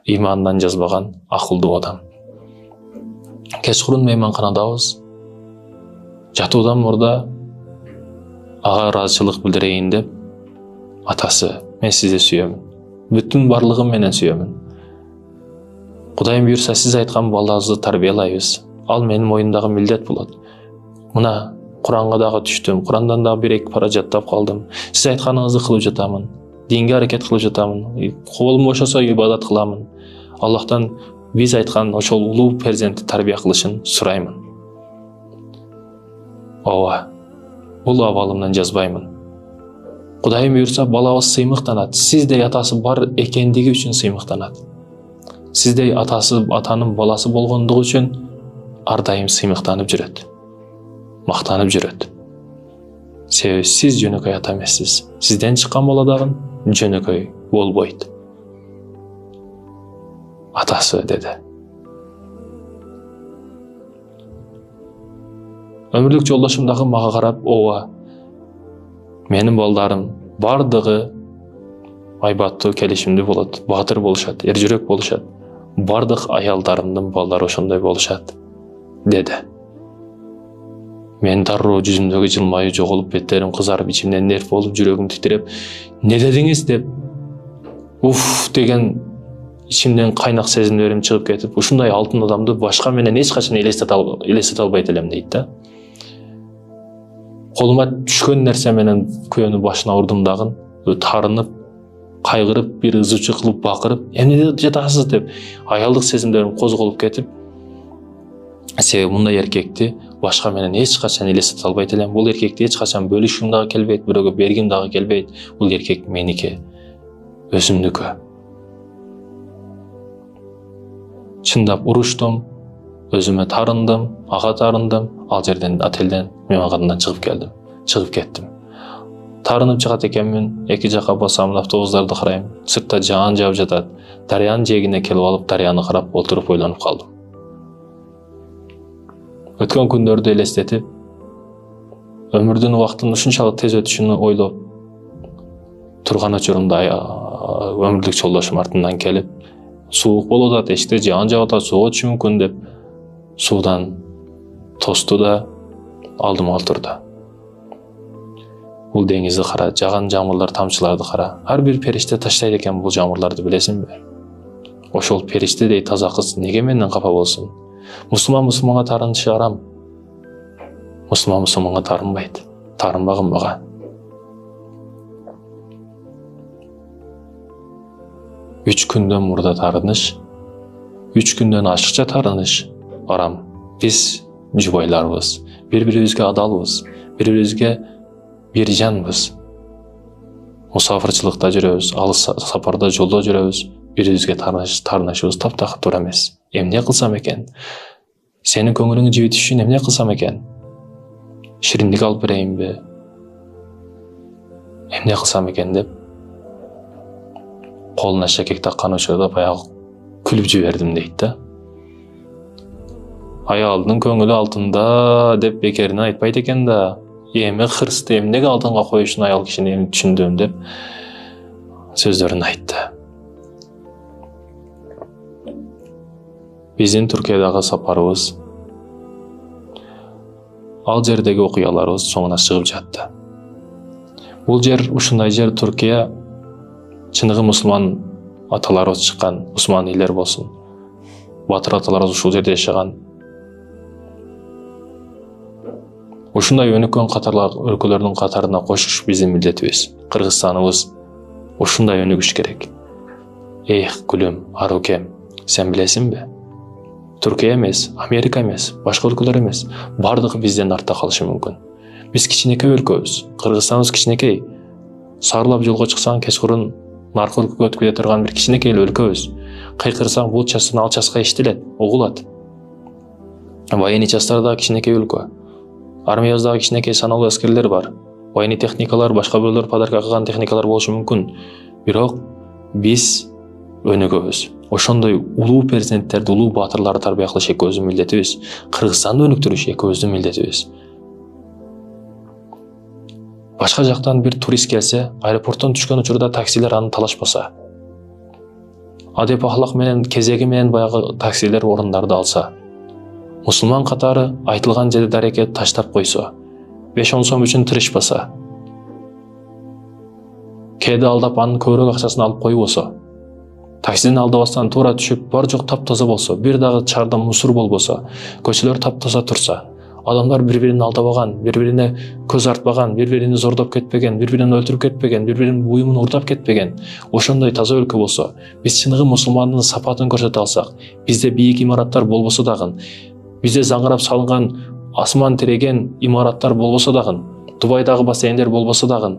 имандан жазбаган, акылдуу адам. Кечкурун мейманканадабыз. Жатуудан мурда ага ыраазычылык билдирейин деп Атасы, мен сізді сүйемін. Бүтін барлығым менен сүйемін. Құдайым бұйырса, сіз айтқан балаңызды тәрбиелайбыз. Ал менің мойнымдағы милдет болады. Мына Құранға дағы түштім, Құрандан да бір-екі пара жаттап қалдым. Сіз айтқаныңызды қылып жатамын. Динге әрекет қылып жатамын. Қолым бошаса ибадат қыламын. Аллахтан біз айтқан ошол улуу перзентті тәрбие қылышын сұраймын. Ооба, бұл абалымнан жазбаймын. Құдайым бұйырса, балабыз сыймықтанат. Сіздей атасы бар екендігі үшін сыймықтанат. Сіздей атасы, атаның баласы болғандығы үшін ардайым сыймықтанып жүреді. Мақтанып жүреді. Себебі сіз жөнөкөй ата емессіз. Сізден шыққан баладағын жөнөкөй болбойды. Атасы деді. Өмірлік жолдашымдағы маға қарап, ооба, менің балдарым бардығы айбатты, келишимді болады, батыр болушат, ержүрек болушат. Бардық аялдарымдың балдары ошондай болушат, деді. Мен дарроо жүзүмдөгү жылмайы жоголуп, беттерим кызарып, ичимден нерв болуп, жүрөгүм титиреп, не дедиңиз деп, уф деген ичимден кайнак сезимдерим чыгып кетип, ушундай алтын адамды башка менен эч качан элестете албайт элем дейт да. Колума түшкөн нерсе менен күйөөнү башына урдум дагы, тарынып, кайгырып, бир ызычы кылып бакырып, эмне жатасыз деп, аялдык сезимдерим козголуп кетип, себеби мындай эркекти башка менен эч качан элестете албайт элем. Бул эркекти эч качан бөлүшкүм дагы келбейт, бирөөгө бергим дагы келбейт. Бул эркек меники, өзүмдүкү. Чындап уруштум, өзүмө тарындым, ага тарындым, ал жерден отелден мейманканадан чыгып кеттим. Тарынып чыгат экенмин, эки жака басамын, автобустарды карайм, сыртта жаан жаап жатат. Дарыянын жээгине келип алып, дарыяны карап отуруп ойлонуп калдым. Өткөн күндөрдү элестетип, өмүрдүн убактын ушунчалык тез өтүшүн ойлоп турган учурумда өмүрлүк жолдошум артымдан келип, суук болуп атат, эшикте жаан жаап атат, сууга түшүшү мүмкүн деп, суудан тосту да алдыма отурду. Бул деңизди кара, жаган жамырлар, тамчыларды кара. Ар бир периште таштайт экен бул жамырларды, билесиңби? Ошол периштедей таза кыз неге менден капа болсун? Мусулманга тарынышы арам. Мусулманга тарынбайт. Тарынбагын мага. Үч күндөн мурда тарыныш, 3 күндөн ашыкча тарыныш арам. Биз жубайларбыз, бири-бирибизге адалбыз, бири-бирибизге бир жанбыз. Мусафырчылыкта жүрөбүз, алыс сапарда, жолдо жүрөбүз, бири-бирибизге тарынышыбыз таптакыр туура эмес. Эмне кылсам экен? Сенин көңүлүңдү жибитиш үчүн эмне кылсам экен? Шириндик алып берейинби? Эмне кылсам экен деп, колуна шекек таккан учурда баягы күлүп жибердим дейт да. Аялдын көңүлү алтында деп бекерине айтпайт экен да. Эми кырсты, эмнеге алтынга коюшун аял кишини эми түшүндүм деп сөздөрүн айтты. Биздин Түркиядагы сапарыбыз, ал жердеги окуяларыбыз соңуна чыгып жатты. Бул жер, ушундай жер Түркия, чыныгы мусулман аталарыбыз чыккан, усманийлер болсун. Батыр аталарыбыз ушул жерде жашаган. Ушундай өнүккөн өлкөлөрдүн катарына кошуш биздин милдетибиз. Кыргызстаныбыз ушундай өнүгүш керек. Эх, күлүм, арукем, сен билесиңби? Түркия эмес, Америка эмес, башка өлкөлөр эмес, бардыгы бизден артта калышы мүмкүн. Биз кичинекей өлкөбүз, Кыргызстаныбыз кичинекей. Сарылап жолго чыксаң, кечкурун наркы өлкөгө өтүп кете турган бир кичинекей өлкөбүз. Кыйкырсаң, бул частан ал часка эштелет, угулат. Военный частарда кичинекей өлкө. Армиябызда кичинекей саналуу аскерлер бар. Военный техникалар, башка бирөөлөр подарка кылган техникалар болушу мүмкүн. Бирок биз өнүгөбүз. Ошондой улуу перзенттерди, улуу батырларды тарбия кылыш экөөбүздүн милдетибиз. Кыргызстанды өнүктүрүш экөөбүздүн милдетибиз. Башка жактан бир турист келсе, аэропорттон түшкөн учурда таксилер аны талашпаса, адеп ахлак менен, кезеги менен баягы таксилер орундарды алса, мусулман катары айтылган жерде дарекет таштап койсо, 5-10 сом үчүн тырышпаса, кээде алдап анын көбүрөөк акчасын алып коюп болсо, таксиден алдабастан туура түшүп, бар жок таптаза болсо, бир дагы чаарда мусор болбосо, көчөлөр таптаза турса, адамдар бири-бирин алдабаган, бири-бирине көз артпаган, бири-бирини зордоп кетпеген, бири-бирин өлтүрүп кетпеген, бири-биринин буюмун урдап кетпеген, ошондой таза өлкө болсо, биз чыныгы мусулмандын сапатын көрсөтө алсак, бизде бийик имараттар болбосо дагы, бизде заңырап салынган асман тиреген имараттар болбосо дагы, Дубайдагы бассейндер болбосо дагы,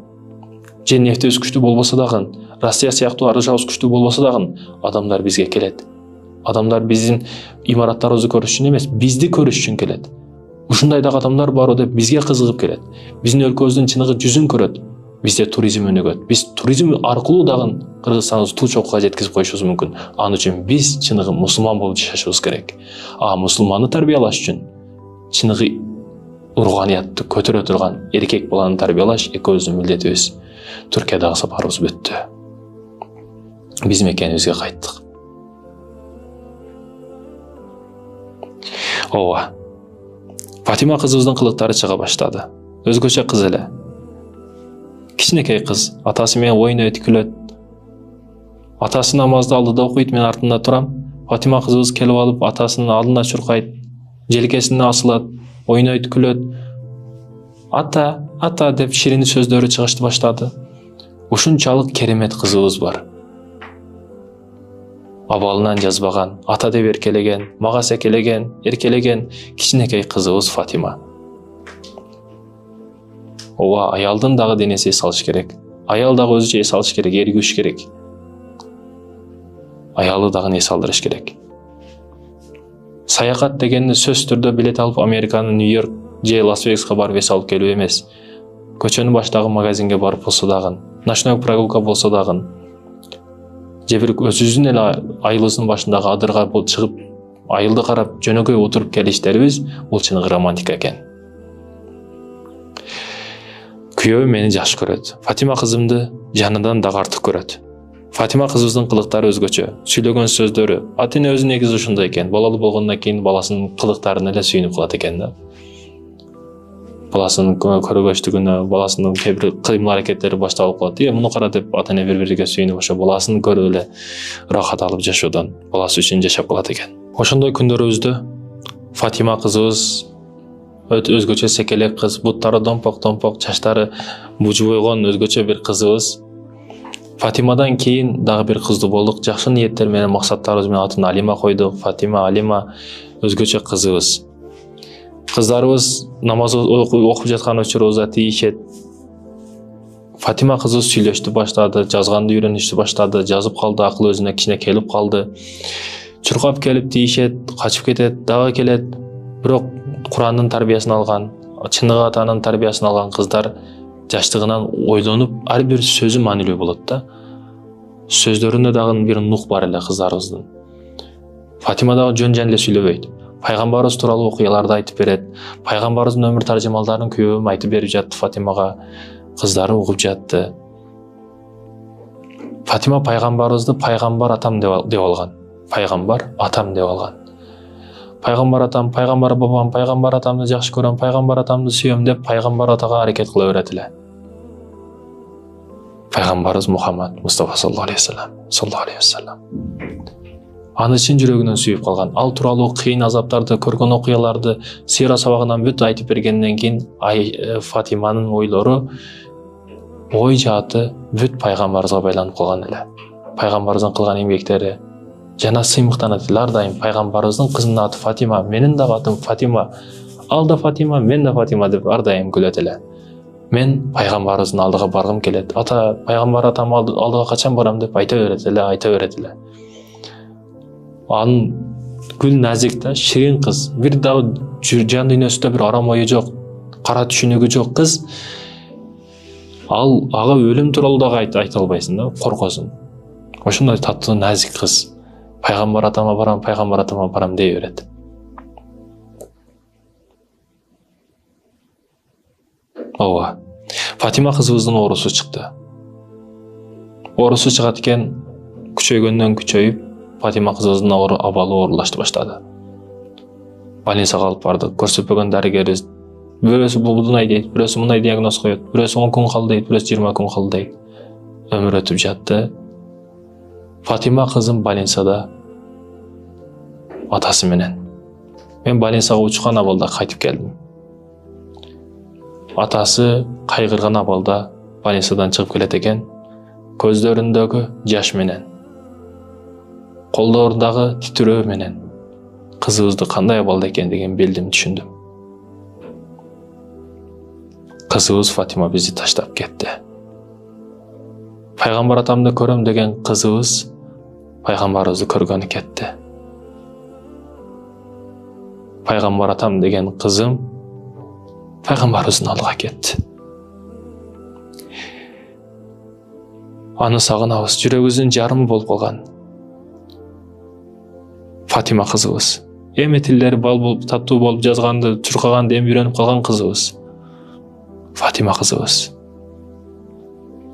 же нефтибиз күчтүү болбосо дагы, Россия сыяктуу арышабыз күчтүү болбосо дагы, адамдар бизге келет. Адамдар биздин имараттарыбызды көрүш үчүн эмес, бизди көрүш үчүн келет. Ушундай дагы адамдар бар деп бизге кызыгып келет. Биздин өлкөбүздүн чыныгы жүзүн көрөт. Бизде туризм өнүгөт. Биз туризм аркылуу дагы Кыргызстаныбызды туу чокуга жеткизип коюшубуз мүмкүн. Ал үчүн биз чыныгы мусулман болуп жашашыбыз керек. Мусулманды тарбиялаш үчүн чыныгы руханиятты көтөрө турган эркек баланы тарбиялаш экөөбүздүн милдетибиз. Түркиядагы сапарыбыз бүттү. Биз мекенибизге кайттык. Ооба. Фатима кызыбыздын кылыктары чыга баштады. Өзгөчө кыз эле. Кичинекей кыз, атасы менен ойнойт, күлөт. Атасы намазды алдыда окуйт, мен артында турам. Фатима кызыбыз келип алып, атасынын алдына чуркайт, желкесине асылат, ойнойт, күлөт. Ата деп ширин сөздөрү чыгышты баштады. Ушунчалык керемет кызыбыз бар. Абалынан жазбаган, ата деп эркелеген, мага секелеген, эркелеген кичинекей кызыбыз Фатима. Ооба, аялдын дагы денеси эс алыш керек. Аял дагы өзүчө эс алыш керек, эргүүш керек. Аялы дагы эс алдырыш керек. Саякат дегенди сөз түрдө билет алып Американын Нью-Йорк же Лас-Вегаска барып эс алып келүү эмес. Көчөнүн баштагы магазинге барып болсо дагы, ночной прогулка болсо дагы, же бир өзүбүздүн эле айылыбыздын башындагы адырга чыгып, айылды карап, жөнөкөй отуруп келиштерибиз бул чыныгы романтика экен. Күйөөм мени жакшы көрөт. Фатима кызымды жанынан дагы артык көрөт. Фатима кызыбыздын кылыктары өзгөчө, сүйлөгөн сөздөрү, ата-эне өзү негизи ушундай экен. Балалуу болгондон кийин баласынын кылыктарына эле сүйүнүп калат экен да. Баласынын көргөчтүгүнө, баласынын кээ бир кыймыл аракеттери башталып калат. Муну кара деп ата-эне бири-бириге сүйүнүп, ошо баласын көрүп эле рахат алып жашоодон баласы үчүн жашап калат экен. Ошондой күндөрүбүздө Фатима кызыбыз өзгөчө секелек кыз, буттары домпок, чачтары бужубойгон өзгөчө бир кызыбыз. Фатимадан кийин дагы бир кыздуу болдук. Жакшы ниеттер менен, максаттарыбыз менен атын Алима койдук. Фатима, Алима өзгөчө кызыбыз. Кыздарыбыз намаз окуп жаткан учурубузда тийишет. Фатима кызыбыз сүйлөштү баштады, жазганды үйрөнүштү баштады, жазып калды, акыл өзүнө кичине келип калды. Чуркап келип тийишет, качып кетет, дагы келет. Бирок Курандын тарбиясын алган, чыныгы атанын тарбиясын алган кыздар жаштыгынан ойлонуп, ар бир сөзү маанилүү болот да. Сөздөрүндө дагы бир нух бар эле кыздарыбыздын. Фатима дагы жөн эле сүйлөбөйт. Пайгамбарыбыз тууралуу окуяларды айтып берет. Пайгамбарыбыздын өмүр таржымалдарын күйөөм айтып берип жатты Фатимага. Кыздары угуп жатты. Фатима пайгамбарыбызды пайгамбар атам деп алган. Пайгамбар атам деп алган. Пайгамбар атам, пайгамбар бабам, пайгамбар атамды жакшы көрөм, пайгамбар атамды сүйөм деп пайгамбар атага аракет кыла берет эле. Пайгамбарыбыз Мухаммад Мустафа саллаллаху алейхи вассалам. Аны чын жүрөгүнөн сүйүп калган. Ал тууралуу кыйын азаптарды, көргөн окуяларды сыйра сабагынан бүт айтып бергенден кийин Фатиманын ойлору, ой жааты бүт пайгамбарыбызга байланып калган эле. Пайгамбарыбыздын кылган эмгектери жана сыймыктанат эле ар дайым. Пайгамбарыбыздын кызынын аты Фатима, менин да атым Фатима. Ал да Фатима, мен да Фатима деп ар дайым күлөт эле. Мен пайгамбарыбыздын алдыга баргым келет. Пайгамбар атам алдыга качан барам деп айта берет эле. Анын гүл назик да, ширин кыз. Бир дагы жан дүйнөсүндө бир арам ою жок, кара түшүнүгү жок кыз. Ага өлүм тууралуу дагы айта албайсың да, коркосуң. Ошондой таттуу назик кыз. Пайгамбар атама барам дей берет. Ооба. Фатима кызыбыздын оорусу чыкты. Оорусу чыгат экен, күчөйгөндөн күчөйүп, Фатима кызыбыздын абалы оорулашты баштады. Больницага алып бардык. Көрсөтпөгөн дарыгерибиз бирөөсү булдунай дейт, бирөөсү мындай диагноз коет, бирөөсү 10 күн калды дейт, бирөөсү 20 күн калды дейт. ömür ötüp жатты. Фатима кызым больницада атасы менен. Мен больницага учкан абалда кайтып келдим. Атасы кайгырган абалда больницадан чыгып келет экен. Көздөрүндөгү жаш менен, колдорундагы титирөө менен кызыбызды кандай абалда экендигин билдим, түшүндүм. Кызыбыз Фатима бизди таштап кетти. Пайгамбар атамды көрөм деген кызыбыз пайгамбарыбызды көргөнү кетти. Пайгамбар атам деген кызым пайгамбарыбыздын алдыга кетти. Аны сагынабыз, жүрөгүбүздүн жарымы болуп калган. Фатима кызыбыз. Эми тилдери бал болуп, таттуу болуп, жазганды, чуркаганды эми үйрөнүп калган кызыбыз. Фатима кызыбыз.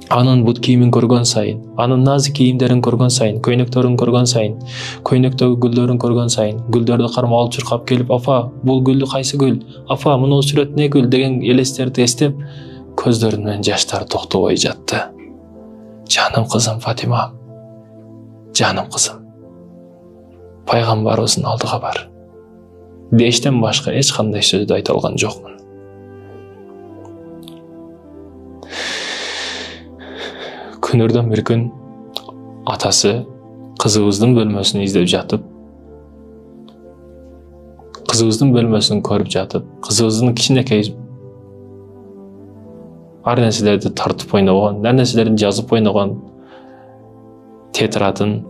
Анын бут кийимин көргөн сайын, анын назик кийимдерин көргөн сайын, көйнөктөрүн көргөн сайын, көйнөктөгү гүлдөрүн көргөн сайын, гүлдөрдү кармап алып чуркап келип, "Апа, бул гүл кайсы гүл? Апа, мына сүрөт не гүл?" деген элестерди эстеп, көздөрүнөн жаштар токтобой жатты. Жаным кызым Фатима, жаным кызым, пайгамбарыбыздын алдыга бар. Дештен башка эч кандай сөздү айта алган жокмун. Күнөрдөн бир күн атасы кызыбыздын бөлмөсүн издеп жатып, кызыбыздын бөлмөсүн көрүп жатып, кызыбыздын кичинекей ар нерселерди тартып ойногон, ар нерселерди жазып ойногон тетрадын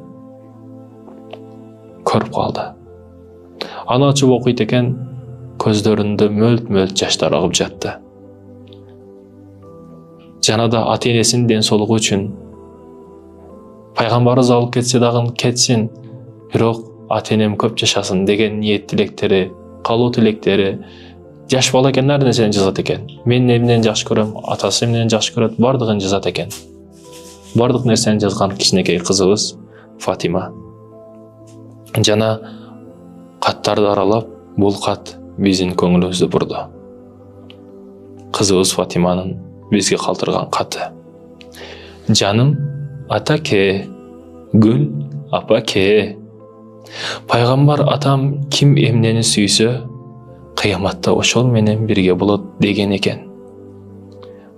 көрүп калды. Аны ачып окуйт экен, көздөрүндө мөлт-мөлт жаштар агып жатты. Жанада ата-энесинин ден соолугу үчүн пайгамбарыбыз алып кетсе дагы кетсин, бирок ата-энем көп жашасын деген ниет тилектери, каалоо тилектери, жаш бала экен ар нерсени жазат экен. Мен эмнени жакшы көрөм, атасы эмнени жакшы көрөт, бардыгын жазат экен. Бардык нерсени жазган кичинекей кызыбыз Фатима. Жана каттарды аралап, бул кат биздин көңүлүбүздү бурду. Кызыбыз Фатиманын бизге калтырган каты. Жаным атаке, гүл апаке. Пайгамбар атам ким эмнени сүйсө, кыяматта ошол менен бирге болот деген экен.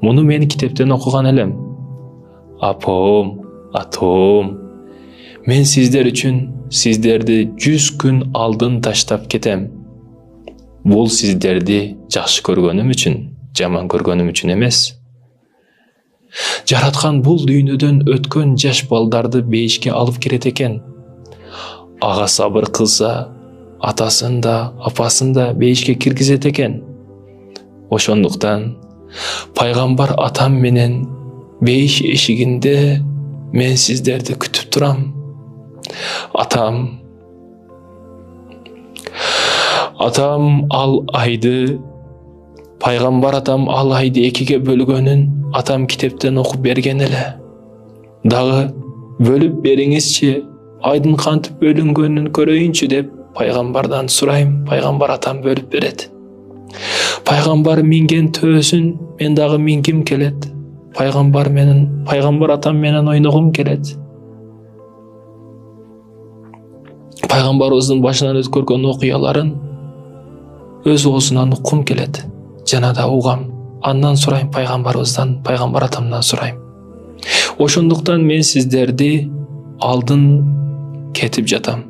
Муну мен китептен окуган элем. Апом, атом, мен сиздер үчүн сиздерди 100 күн алдын таштап кетем. Бул сиздерди жакшы көргөнүм үчүн, жаман көргөнүм үчүн эмес. Жараткан бул дүйнөдөн өткөн жаш балдарды бейишке алып кирет экен. Ага сабыр кылса, атасын да, апасын да бейишке киргизет экен. Ошондуктан пайгамбар атам менен бейиш эшигинде мен сиздерди күтүп турам. Атам ал айды, пайгамбар атам ал айды 2-ге бөлгөнүн атам китептен окуп берген эле. Дагы бөлүп бериңизчи, айдын кантип бөлүнгөнүн көрөйүнчү деп пайгамбардан сурайм. Пайгамбар атам бөлүп берет. Пайгамбар минген төөсүн мен дагы мингим келет. Пайгамбар атам менен ойногум келет. Пайгамбарыбыздын башынан өткөргөн окуяларын өз оозунан уккум келет. Жана да угам. Андан сурайм пайгамбарыбыздан, пайгамбар атамдан сурайм. Ошондуктан мен сиздерди алдын кетип жатам.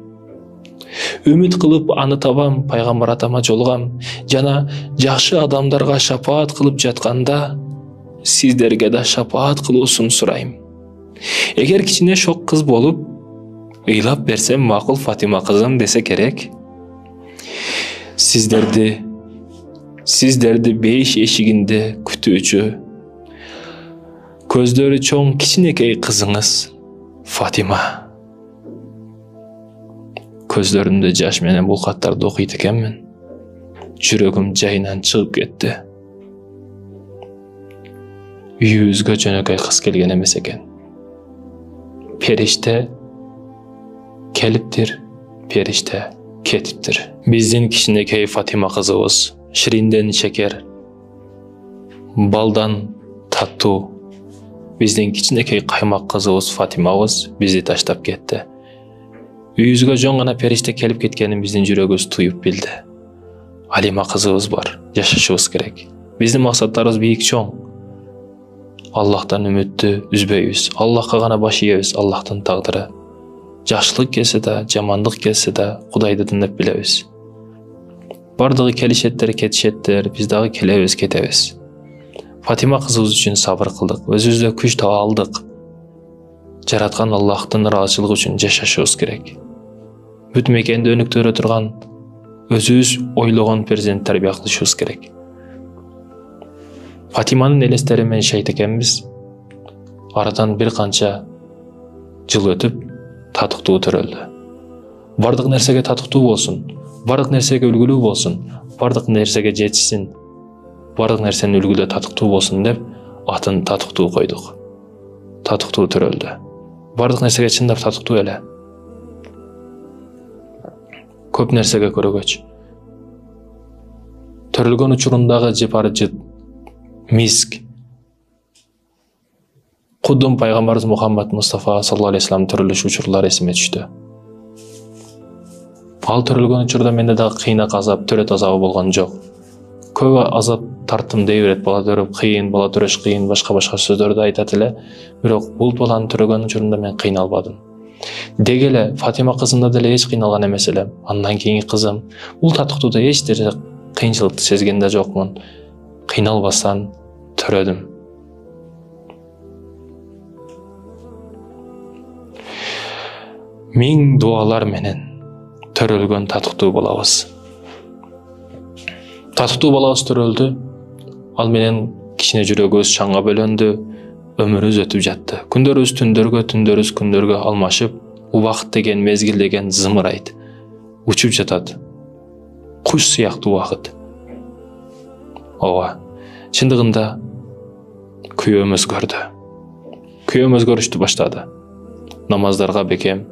Үмүт кылып аны табам, пайгамбар атама жолугам. Жана жакшы адамдарга шапаат кылып жатканда, сиздерге да шапаат кылуусун сурайм. Эгер кичине шок кыз болуп, ыйлап берсем макул Фатима кызым десе керек. Сиздерди бейиш эшигинде күтүүчү, көздөрү чоң кичинекей кызыңыз Фатима. Көздөрүмдө жаш менен бул каттарды окуйт экенмин. Жүрөгүм жайынан чыгып кетти. Үйүбүзгө жөнөкөй кыз келген эмес экен. Периште келиптир, периште кетиптир. Биздин кичинекей Фатима кызыбыз ширинден шекер, балдан таттуу, Биздин кичинекей каймак кызыбыз Фатимабыз бизди таштап кетти. Үйүбүзгө жөн гана периште келип кеткенин биздин жүрөгүбүз туюп билди. Алима кызыбыз бар, жашашыбыз керек. Биздин максаттарыбыз бийик чоң. Аллахтан үмүттү үзбөйбүз. Аллахка гана баш ийебиз, Аллахтын тагдыры. Жакшылык келсе да, жамандык келсе да, Кудайды дындап билебиз. Бардыгы келишеттер, кетишеттер, биз дагы келебиз, кетебиз. Фатима кызыбыз үчүн сабыр кылдык, өзүбүздө күч таба алдык. Жараткан Аллахтын ыраазычылыгы үчүн жашашыбыз керек. Бүт мекенди өнүктүрө турган, өзүбүз ойлогон перзент тарбия кылышыбыз керек. Фатиманын элестери менен шайт экенбиз. Арадан бир канча жыл өтүп, татыктуу төрөлдү. Бардык нерсеге татыктуу болсун, бардык нерсеге үлгүлүү болсун, бардык нерсеге жетишсин, бардык нерсенин үлгүдө татыктуу болсун деп атын татыктуу койдук. Татыктуу төрөлдү. Бардык нерсеге чындап татыктуу эле. Көп нерсеге көрөгөч. Төрөлгөн учурундагы жепары жыт, миск. Кудум пайгамбарыбыз Мухаммад Мустафа саллаллаху алейхи вассалам төрөлүш учурлары эсиме түштү. Ал төрөлгөн учурда менде дагы кыйнак азап, төрөт азабы болгон жок. Көп азап тарттым дей берет, бала төрөп кыйын, бала төрөш кыйын, башка сөздөрдү айтат эле. Бирок бул баланы төрөгөн учурунда мен кыйналбадым. Деги эле Фатима кызымда деле эч кыйналган эмес элем. Андан кийинки кызым, бул татыктууда эч держе кыйынчылыкты сезген да жокмун. Кыйналбастан төрөдүм. Миң дуалар менен төрөлгөн татыктуу балабыз. Татыктуу балабыз төрөлдү. Ал менен кичине жүрөгүбүз чаңга бөлөндү. Өмүрүбүз өтүп жатты. Күндөрүбүз түндөргө, түндөрүбүз күндөргө алмашып, убакыт деген, мезгил деген зымырайт. Учуп жатат. Куш сыяктуу убакыт. Ооба. Чындыгында күйөөм өзгөрдү. Күйөөм өзгөрүштү баштады. Намаздарга бекем,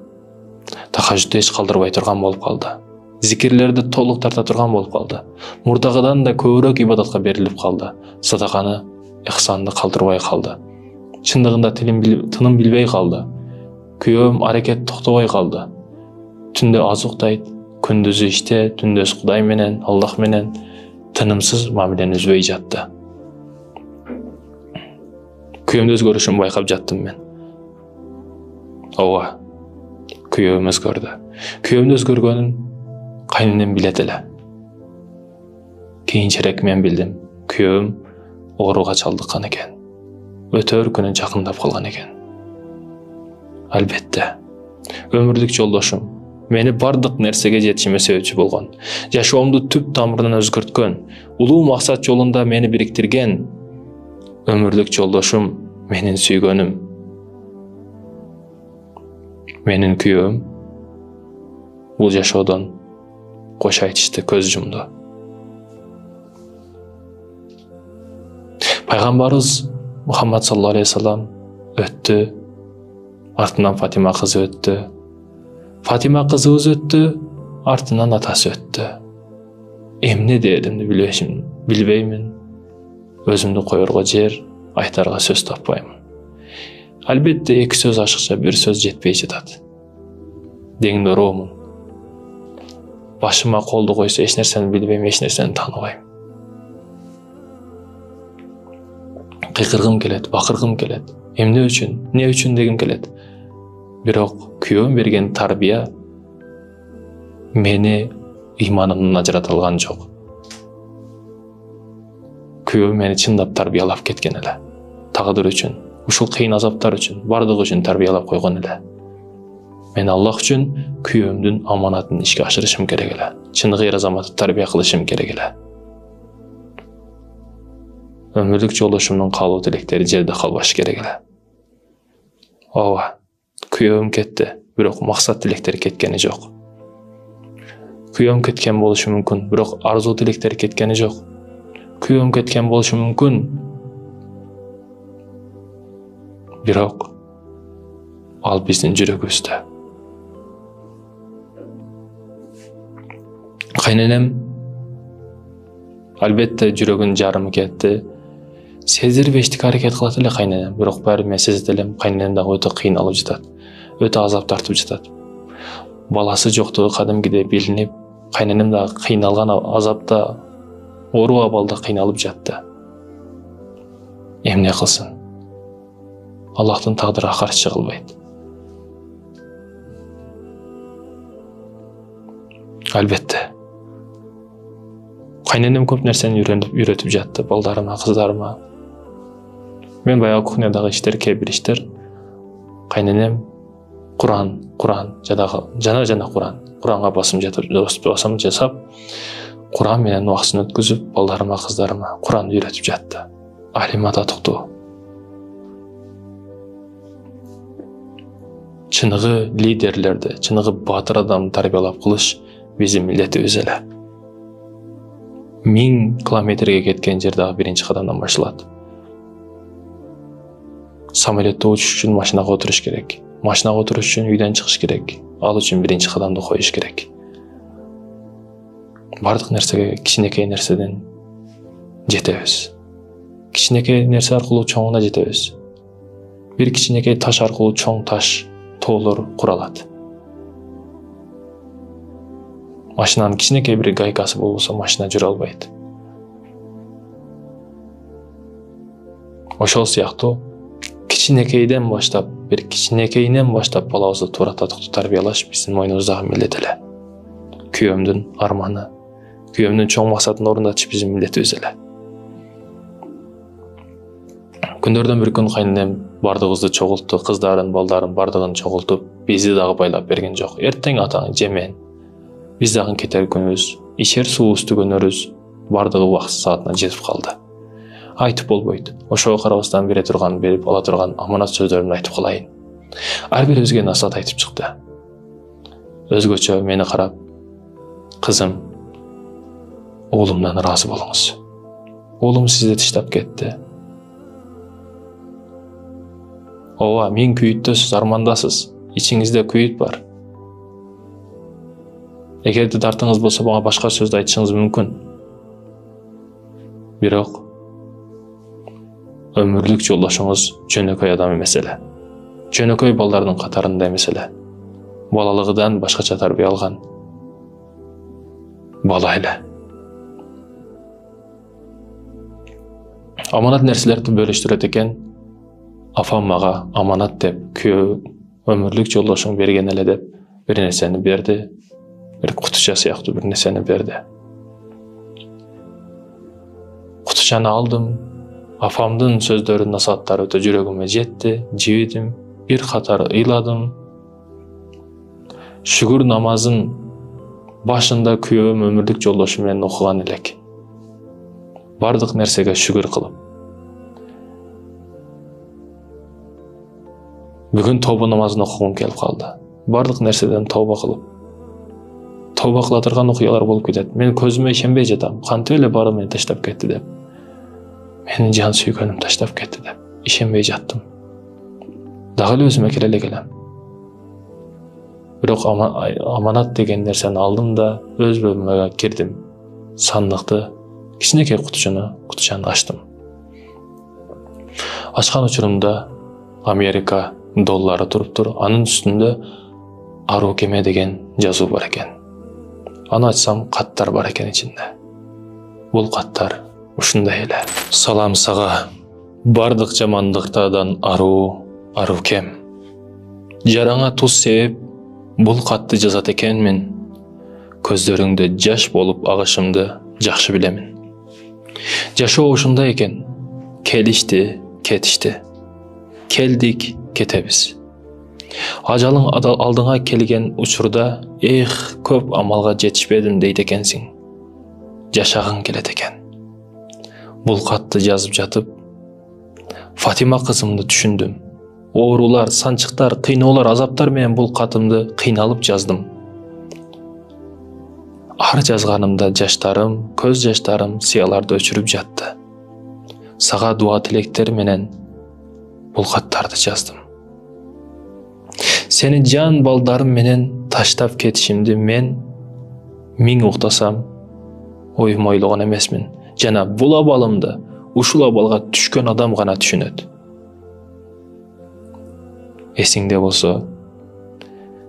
тахажжудду эч калтырбай турган болуп калды. Зикирлерди толук тарта турган болуп калды. Мурдагыдан да көбүрөөк ибадатка берилип калды. Садаканы, ихсанды калтырбай калды. Чындыгында тыным билбей калды. Күйөөм аракет токтобой калды. Түндө аз уктайт, күндүзү иште, түндөс Кудай менен, Аллах менен тынымсыз мамилени үзбөй жатты. Күйөөмдө өзгөрүшүн байкап жаттым мен. Ооба. Күйөөм өзгөрдү. Күйөөмдө өзгөргөнүн кайненем билет эле. Кийинчерээк мен билдим. Күйөөм ооруга чалдыккан экен. Өтөр күнү жакындап калган экен. Албетте. Өмүрлүк жолдошум мени бардык нерсеге жетишиме себепчи болгон. Жашоомду түп тамырынан өзгөрткөн, улуу максат жолунда мени бириктирген өмүрлүк жолдошум менин сүйгөнүм. Менин күйөөм бул жашоодон кош айтышты, көз жумду. Пайгамбарыбыз Мухаммад саллаллаху алейхи вассалам өттү. Артынан Фатима кызы өттү. Фатима кызыбыз өттү, артынан атасы өттү. Эмне дээримди билбеймин. Өзүмдү коерго жер, айтарга сөз таппаймын. Албетте эки сөз ашыкча бир сөз жетпей жатат. Деңдороомун. Башыма колду койсо эч нерсени билбейм, эч нерсени тааныбайм. Кыйкыргым келет, бакыргым келет. Эмне үчүн, эмне үчүн дегим келет. Бирок күйөөм берген тарбия мени ыйманымдан ажырата алган жок. Күйөөм мени чындап тарбиялап кеткен эле. Тагдыр үчүн, ушул кыйын азаптар үчүн, бардыгы үчүн тарбиялап койгон эле. Мен Аллах үчүн күйөөмдүн аманатын ишке ашырышым керек эле. Чыныгы азаматты тарбия кылышым керек эле. Өмүрлүк жолдошумдун каалоо тилектери жерде калбаш керек эле. Ооба, күйөөм кетти, бирок максат тилектери кеткени жок. Күйөөм кеткен болушу мүмкүн, бирок арзуу тилектери кеткени жок. Күйөөм кеткен болушу мүмкүн, бирок ал биздин жүрөгүбүздө. Кайненем албетте жүрөгүнүн жарымы кетти. Сездирбештик аракет кылат эле кайненем, бирок баары мен сезет элем, кайненем дагы өтө кыйналып жатат. Өтө азап тартып жатат. Баласы жоктугу кадимкидей билинип, кайненем дагы кыйналган азапта, оору абалда кыйналып жатты. Эмне кылсын? Аллахтын тагдыры каршы кылбайт. Албетте. Кайненем көп нерсени үйрөтүп жатты балдарыма, кыздарыма. Мен баягы кухнядагы иштер, кээ бир иштер кайненем Куран, жана Куранга басым жасап, Куран менен убактысын өткүзүп, балдарыма, кыздарыма Куран үйрөтүп жатты. Алим ата туктуу. Чыныгы лидерлерди, чыныгы батыр адам тарбиялап кылыш биздин милдетибиз эле. 1000 километрге кеткен жердагы биринчи кадамдан башталат. Самолетте учуш үчүн машинага отуруш керек. Машинага отуруш үчүн үйдөн чыгыш керек. Ал үчүн биринчи кадамды коюш керек. Бардык нерсеге кичинекей нерседен жетебиз. Кичинекей нерсе аркылуу чоңуна жетебиз. Бир кичинекей таш аркылуу чоң таш, тоолор куралат. Машинанын кичинекей бир гайкасы болбосо машина жүрө албайт. Ошол сыяктуу кичинекейден баштап, бир кичинекейинен баштап балабызды туура татыктуу тарбиялаш биздин мойнубуздагы милдет эле. Күйөөмдүн арманы, күйөөмдүн чоң максатын орундатыш биздин милдетибиз эле. Күндөрдөн бир күн кайненем бардыгыбызды чогултту, кыздарын, балдарын бардыгын чогултуп, бизди дагы байлап берген жок. Эртең атаң жемен. Биз дагы кетер күнүбүз, ишер суубузду көнөрүбүз, бардыгы убакыт саатына жетип калды. Айтып болбойт. Ошого карабастан бере турган, берип ала турган аманат сөздөрүмдү айтып калайын. Ар бирибизге насаат айтып чыкты. Өзгөчө мени карап, кызым, уулумдан ыраазы болуңуз. Уулум сизди таштап кетти. Ооба, 1000 күйүттөсүз, армандасыз. Ичиңизде күйүт бар. Эгерде дартыңыз болсо, мага башка сөздү айтышыңыз мүмкүн. Бирок өмүрлүк жолдошуңуз жөнөкөй адам эмес эле. Жөнөкөй балдардын катарында эмес эле. Балалыгыдан башкача тарбия алган бала эле. Аманат нерселерди бөлүштүрөт экен. Афам мага аманат деп, күйөө өмүрлүк жолдошуң берген эле деп бир нерсени берди. Бир кутуча сыяктуу бир нерсени берди. Кутучаны алдым. Афамдын сөздөрү, насааттары өтө жүрөгүмө жетти. Жибидим, бир катар ыйладым. Шүгүр намазын башында күйөөм өмүрлүк жолдошу менен окуган элек. Бардык нерсеге шүгүр кылып. Бүгүн тобо намазын окугум келип калды. Бардык нерседен тобо кылып. Тобо кыла турган окуялар болуп кетет. Мен көзүмө ишенбей жатам. Кантип эле баары мени таштап кетти деп. Менин жан сүйгөнүм таштап кетти деп ишенбей жаттым. Дагы эле өзүмө келе элем. Бирок аманат деген нерсени алдым да өз бөлмөгө кирдим. Сандыкты, кичинекей кутучаны ачтым. Ачкан учурумда Америка доллары туруптур. Анын үстүндө аруу кеме деген жазуу бар экен. Аны ачсам, каттар бар экен ичинде. Бул каттар ушундай эле. Салам сага, бардык жамандыктардан аруу кем. Жараңа туз себеп бул катты жазат экенмин. Көздөрүңдө жаш болуп агышымды жакшы билемин. Жашоо ушундай экен. Келишти, кетишти. Келдик, кетебиз. Ажалың алдыңа келген учурда, көп амалга жетишпедим дейт экенсиң. Жашагың келет экен. Бул катты жазып жатып, Фатима кызымды түшүндүм. Оорулар, санчыктар, кыйноолор, азаптар менен бул катымды кыйналып жаздым. Ар жазганымда жаштарым, көз жаштарым сыяларды өчүрүп жатты. Сага дуа тилектер менен бул каттарды жаздым. Сени жан балдарым менен таштап кетишимди мен 1000 уктасам, оюм ойлогон эмесмин. Жана бул абалымды ушул абалга түшкөн адам гана түшүнөт. Эсиңде болсо,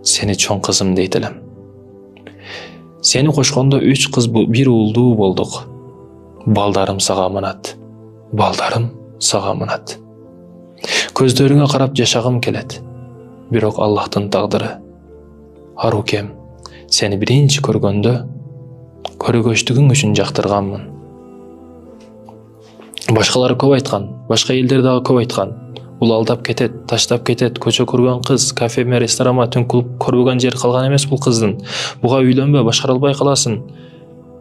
сени чоң кызым дейт элем. Сени кошкондо 3 кыз бир уулдуу болдук. Балдарым сага аманат. Балдарым сага аманат. Көздөрүңө карап жашагым келет. Бирок Аллахтын тагдыры. Арукем, сени биринчи көргөндө көрөгөчтүгүң үчүн жактырганмын. Башкалары көп айткан, башка элдер дагы көп айткан. Бул алдап кетет, таштап кетет, көчө көргөн кыз, кафеме, ресторама, түн клуб көрбөгөн жер калган эмес бул кыздын. Буга үйлөнбө, башкара албай каласың.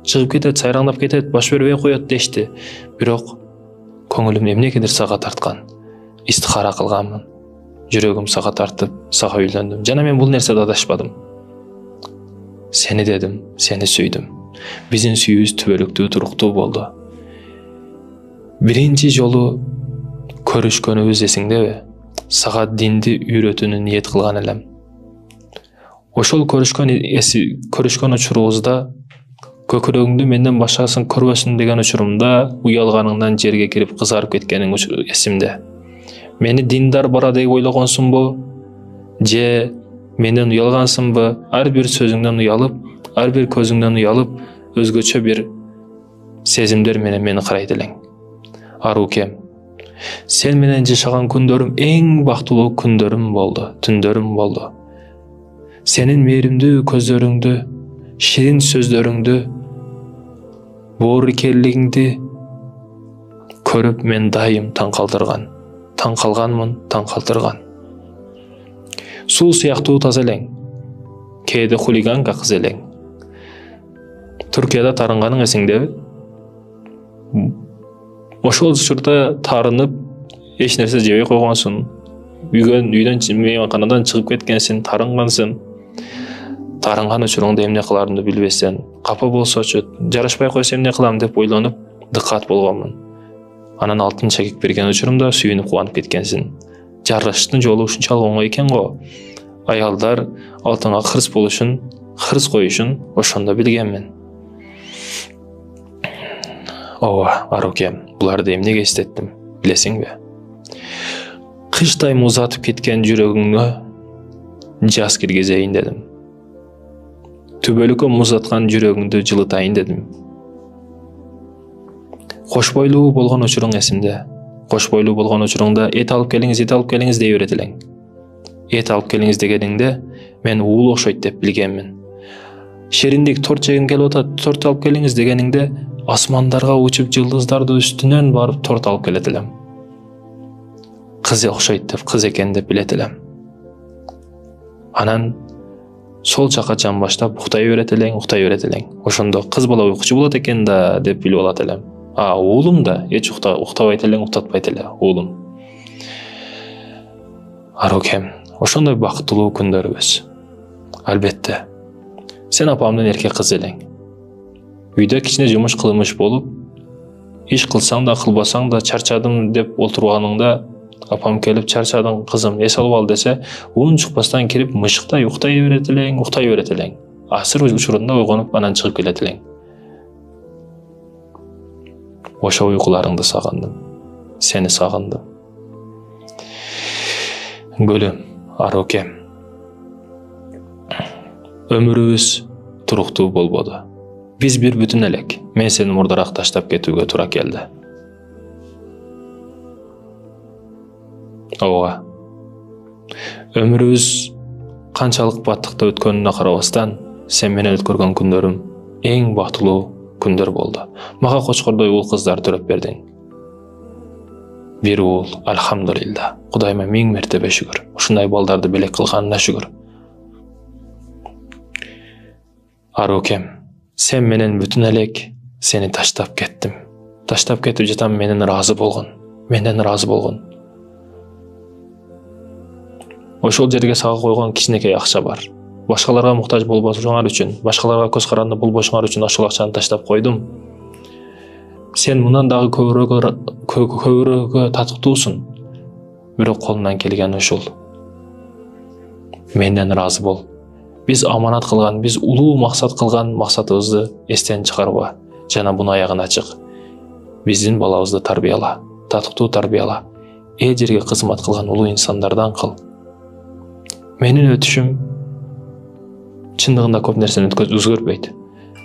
Чыгып кетет, сайраңдап кетет, баш бербей коет дешти. Бирок көңүлүм эмнегедир сага тарткан. Истихара кылганмын. Жүрөгүм сага тартып, сага үйлөндүм. Жана мен бул нерседе адашпадым. Сени дедим, сени сүйдүм. Биздин сүйүүбүз түбөлүктүү, туруктуу болду. Биринчи жолу көрүшкөнүбүз эсиңдеби? Сага динди үйрөтүүнү ниет кылган элем. Ошол көрүшкөн учурубузда көкүрөгүңдү менден башкасын көрбөсүн деген учурумда уялганыңдан жерге кирип кызарып кеткениң эсимде. Мени диндар бара деп ойлогонсуңбу? Же менден уялгансыңбы? Ар бир сөзүңдөн уялып, ар бир көзүңдөн уялып, өзгөчө бир сезимдер менен мени карайт элең. Арукем, сен менен жашаган күндөрүм эң бактылуу күндөрүм болду, түндөрүм болду. Сенин мээримдүү көздөрүңдү, ширин сөздөрүңдү, боорукерлигиңди көрүп мен дайым таң калганмын. Суу сыяктуу таза элең, кээде хулиганка кыз элең. Түркияда тарынганың эсиңдеби? Ошол учурда тарынып, эч нерсе жебей койгонсуң. Үйдөн мейманканадан чыгып кеткенсиң, тарынгансың. Тарынган учуруңда эмне кыларымды билбесен, капа болсочу, жарашпай койсо эмне кылам деп ойлонуп, дыккат болгонмун. Анан алтын чекик берген учурумда сүйүнүп кубанып кеткенсиң. Жараштын жолу ушунчалык оңой экен го. Аялдар алтынга кырс коюшун ошондо билгенмин. Ооба, Арукем, буларды эмнеге эстеттим, билесиңби? Кыштай музатып кеткен жүрөгүңө жаз киргизейин дедим. Түбөлүккө музаткан жүрөгүңдү жылытайын дедим. Кош бойлуу болгон учуруң эсимде. Кош бойлуу болгон учуруңда эт алып келиңиз дей берет элең. Эт алып келиңиз дегениңде мен уул окшойт деп билгенмин. Шериндик торт жегим келип атат, торт алып келиңиз дегениңде асмандарга учуп жылдыздарды үстүнөн барып торт алып келет элем. Кыз окшойт деп, кыз экен деп билет элем. Анан сол жака жан баштап уктай берет элең. Ошондо кыз бала уйкучу болот экен да деп билип алат элем. Уулум да эч уктабайт элең, уктатпайт эле уулум. Арукем, ошондой бактылуу күндөрүбүз. Албетте. Сен апамдын эрке кызы элең. Үйдө кичине жумуш кылмыш болуп, иш кылсаң да кылбасаң да чарчадым деп олтурганыңда, апам келип чарчадың кызым, эс алып ал десе, уун чыкпастан кирип мышыктай уктай берет элең. Асыр учурунда ойгонуп анан чыгып келет элең. Ошо уйкуларыңды сагындым. Сени сагындым. Гүлүм, Арукем. Өмүрүбүз туруктуу болбоду. Биз бир бүтүн элек. Мен сени мурдараак таштап кетүүгө туура келди. Ооба. Өмүрүбүз канчалык баттыкта өткөнүнө карабастан, сен менен өткөргөн күндөрүм эң бактылуу күндөр болду. Мага кочкордой уул кыздар төрөп бердиң. Бир уул, альхамдулилла. Кудайыма 1000 мертебе шүгүр. Ушундай балдарды белек кылганына шүгүр. Арукем, сен менен бүтүн элек сени таштап кеттим. Таштап кетип жатам, менден разы болгон. Ошол жерге сага койгон кичинекей акча бар. Башкаларга муктаж болбошуңар үчүн, башкаларга көз каранды болбошуңар үчүн ошол акчаны таштап койдум. Сен мындан дагы көбүрөккө татыктуусуң. Бирок колумдан келген ушул. Менден разы бол. Биз аманат кылган, биз улуу максат кылган максатыбызды эстен чыгарба. Жана буну аягына чык. биздин балабызды тарбияла, татыктуу тарбияла. Эл жерге кызмат кылган улуу инсандардан кыл. Менин өтүшүм чындыгында көп нерсени өзгөрбөйт.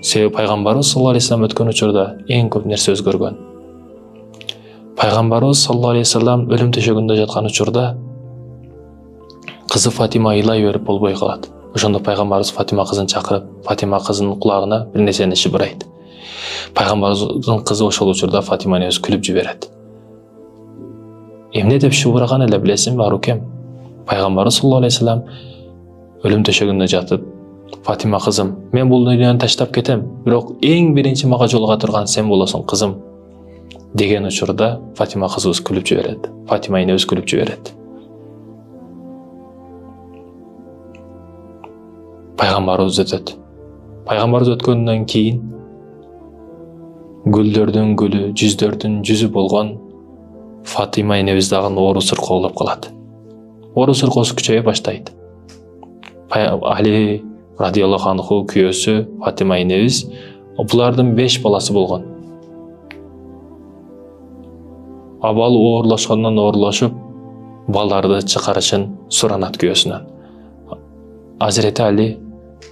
Себеби пайгамбарыбыз саллаллаху алейхи вассалам өткөн учурда эң көп нерсе өзгөргөн. Пайгамбарыбыз саллаллаху алейхи вассалам өлүм төшөгүндө жаткан учурда кызы Фатима ыйлай берип болбой калат. Ошондо пайгамбарыбыз Фатима кызын чакырып, Фатима кызынын кулагына бир нерсени шыбырайт. Пайгамбарыбыздын кызы ошол учурда Фатима энебиз күлүп жиберет. Эмне деп шыбыраган эле билесиңби, арукем? Пайгамбарыбыз саллаллаху алейхи вассалам өлүм төшөгүндө жатып, Фатима кызым, мен бул дүйнөнү таштап кетем, бирок эң биринчи мага жолуга турган сен болосуң кызым деген учурда Фатима кызыбыз күлүп жиберет. Фатима энебиз күлүп жиберет. Пайгамбарыбыз өтөт. Пайгамбарыбыз өткөндөн кийин гүлдөрдүн гүлү, жүздөрдүн жүзү болгон Фатима энебиз дагы оору сыркоолоп калат. Оору сыркоосу күчөйө баштайт. Али радиаллаху анху күйөөсү Фатима энебиз булардын 5 баласы болгон. Абал оорлошкондон оорлошуп, балдарды чыгарышын суранат күйөөсүнөн. Азирети Али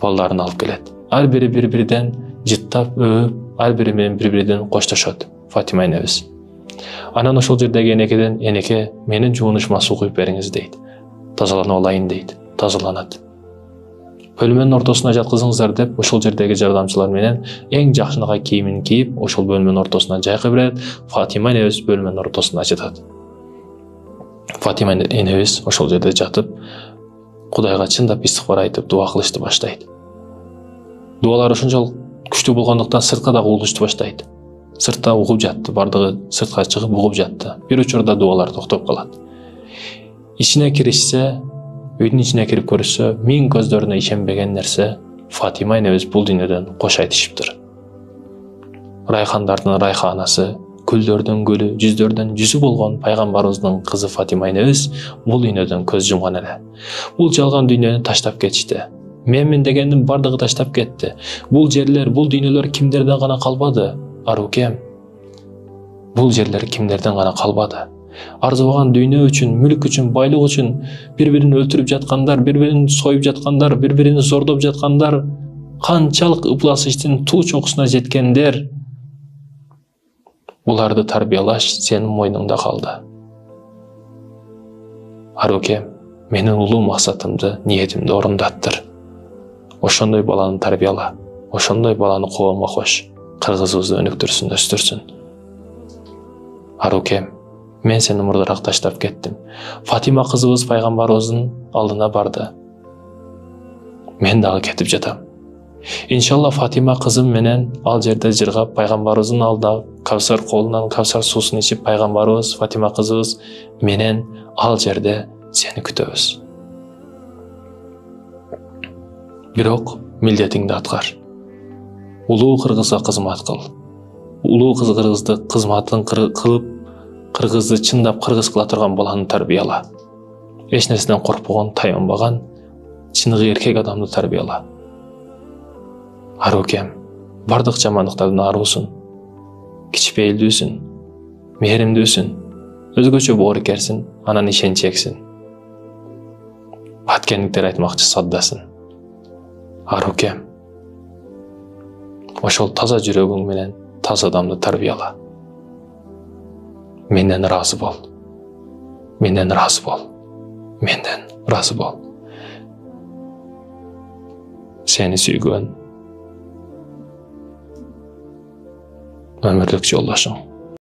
балдарын алып келет. Ар бири бири-бириден жыттап, өөп, ар бири менен бири-бириден коштошот Фатима энебиз. Анан ошол жердеги энекеден энеке менин жуунушума суу куюп бериңиз дейт. Тазаланып алайын дейт. Тазаланат. Бөлмөнүн ортосуна жаткызыңыздар деп ошол жердеги жардамчылар менен эң жакшыныгай кийимин кийип, ошол бөлмөнүн ортосуна жайкы берет. Фатима энебиз бөлмөнүн ортосунда жатат. Фатима энебиз ошол жерде жатып, Кудайга чындап истигфар айтып, дуа кылышты баштайт. Дуалар ошончолук күчтүү болгондуктан сыртка дагы угулушту баштайт. Сыртта угуп жатты, бардыгы сыртка чыгып угуп жатты. Бир учурда дуалар токтоп калат. Ичине киришсе, үйдүн ичине кирип көрүшсө, миң көздөрүнө ишенбеген нерсе Фатима энебиз бул дүйнөдөн кош айтышыптыр. Райхандардын райханасы, гүлдөрдүн гүлү, жүздөрдүн жүзү болгон пайгамбарыбыздын кызы Фатима энебиз бул дүйнөдөн көз жумган эле. Бул жалган дүйнөнү таштап кетишти. Менмин дегендин бардыгы таштап кетти. Бул жерлер, бул дүйнөлөр кимдерден гана калбады? Арукем. Бул жерлер кимдерден гана калбады? Арзыбаган дүйнө үчүн, мүлк үчүн, байлык үчүн бири-бирин өлтүрүп жаткандар, бири-бирин союп жаткандар, бири-бирин зордоп жаткандар, канчалык ыплас иштин туу чокусуна жеткендер, буларды тарбиялаш сенин мойнуңда калды. Арукем, менин улуу максатымды, ниетимди орундаттыр. Ошондой баланы тарбияла, ошондой баланы коомго кош, кыргызыбызды өнүктүрсүн, өстүрсүн. Арукем, мен сени мурдараак таштап кеттим. Фатима кызыбыз пайгамбарыбыздын алдына барды. Мен дагы кетип жатам. Иншалла Фатима кызым менен ал жерде жыргап, пайгамбарыбыздын алдына Кавсар колунан Кавсар суусун ичип, пайгамбарыбыз Фатима кызыбыз менен ал жерде сени күтөбүз. Бирок милдетиңди аткар. Улуу кыргызга кызмат кыл. Улуу кыргызды кызматын кылып, кыргызды чындап кыргыз кыла турган баланы тарбияла. Эч нерседен коркпогон, таянбаган, чыныгы эркек адамды тарбияла. Арукем, бардык жамандыктардан аруусун, кичпейилдүүсүн, мээримдүүсүн, өзгөчө боорукерсиң, анан ишенчексиң. Баткендиктер айтмакчы саддасын. Арукем, ошол таза жүрөгүң менен таза адамды тарбияла. Менден разы бол. Менден разы бол. Менден разы бол. Сени сүйгөн өмүрлүк жолдошуң.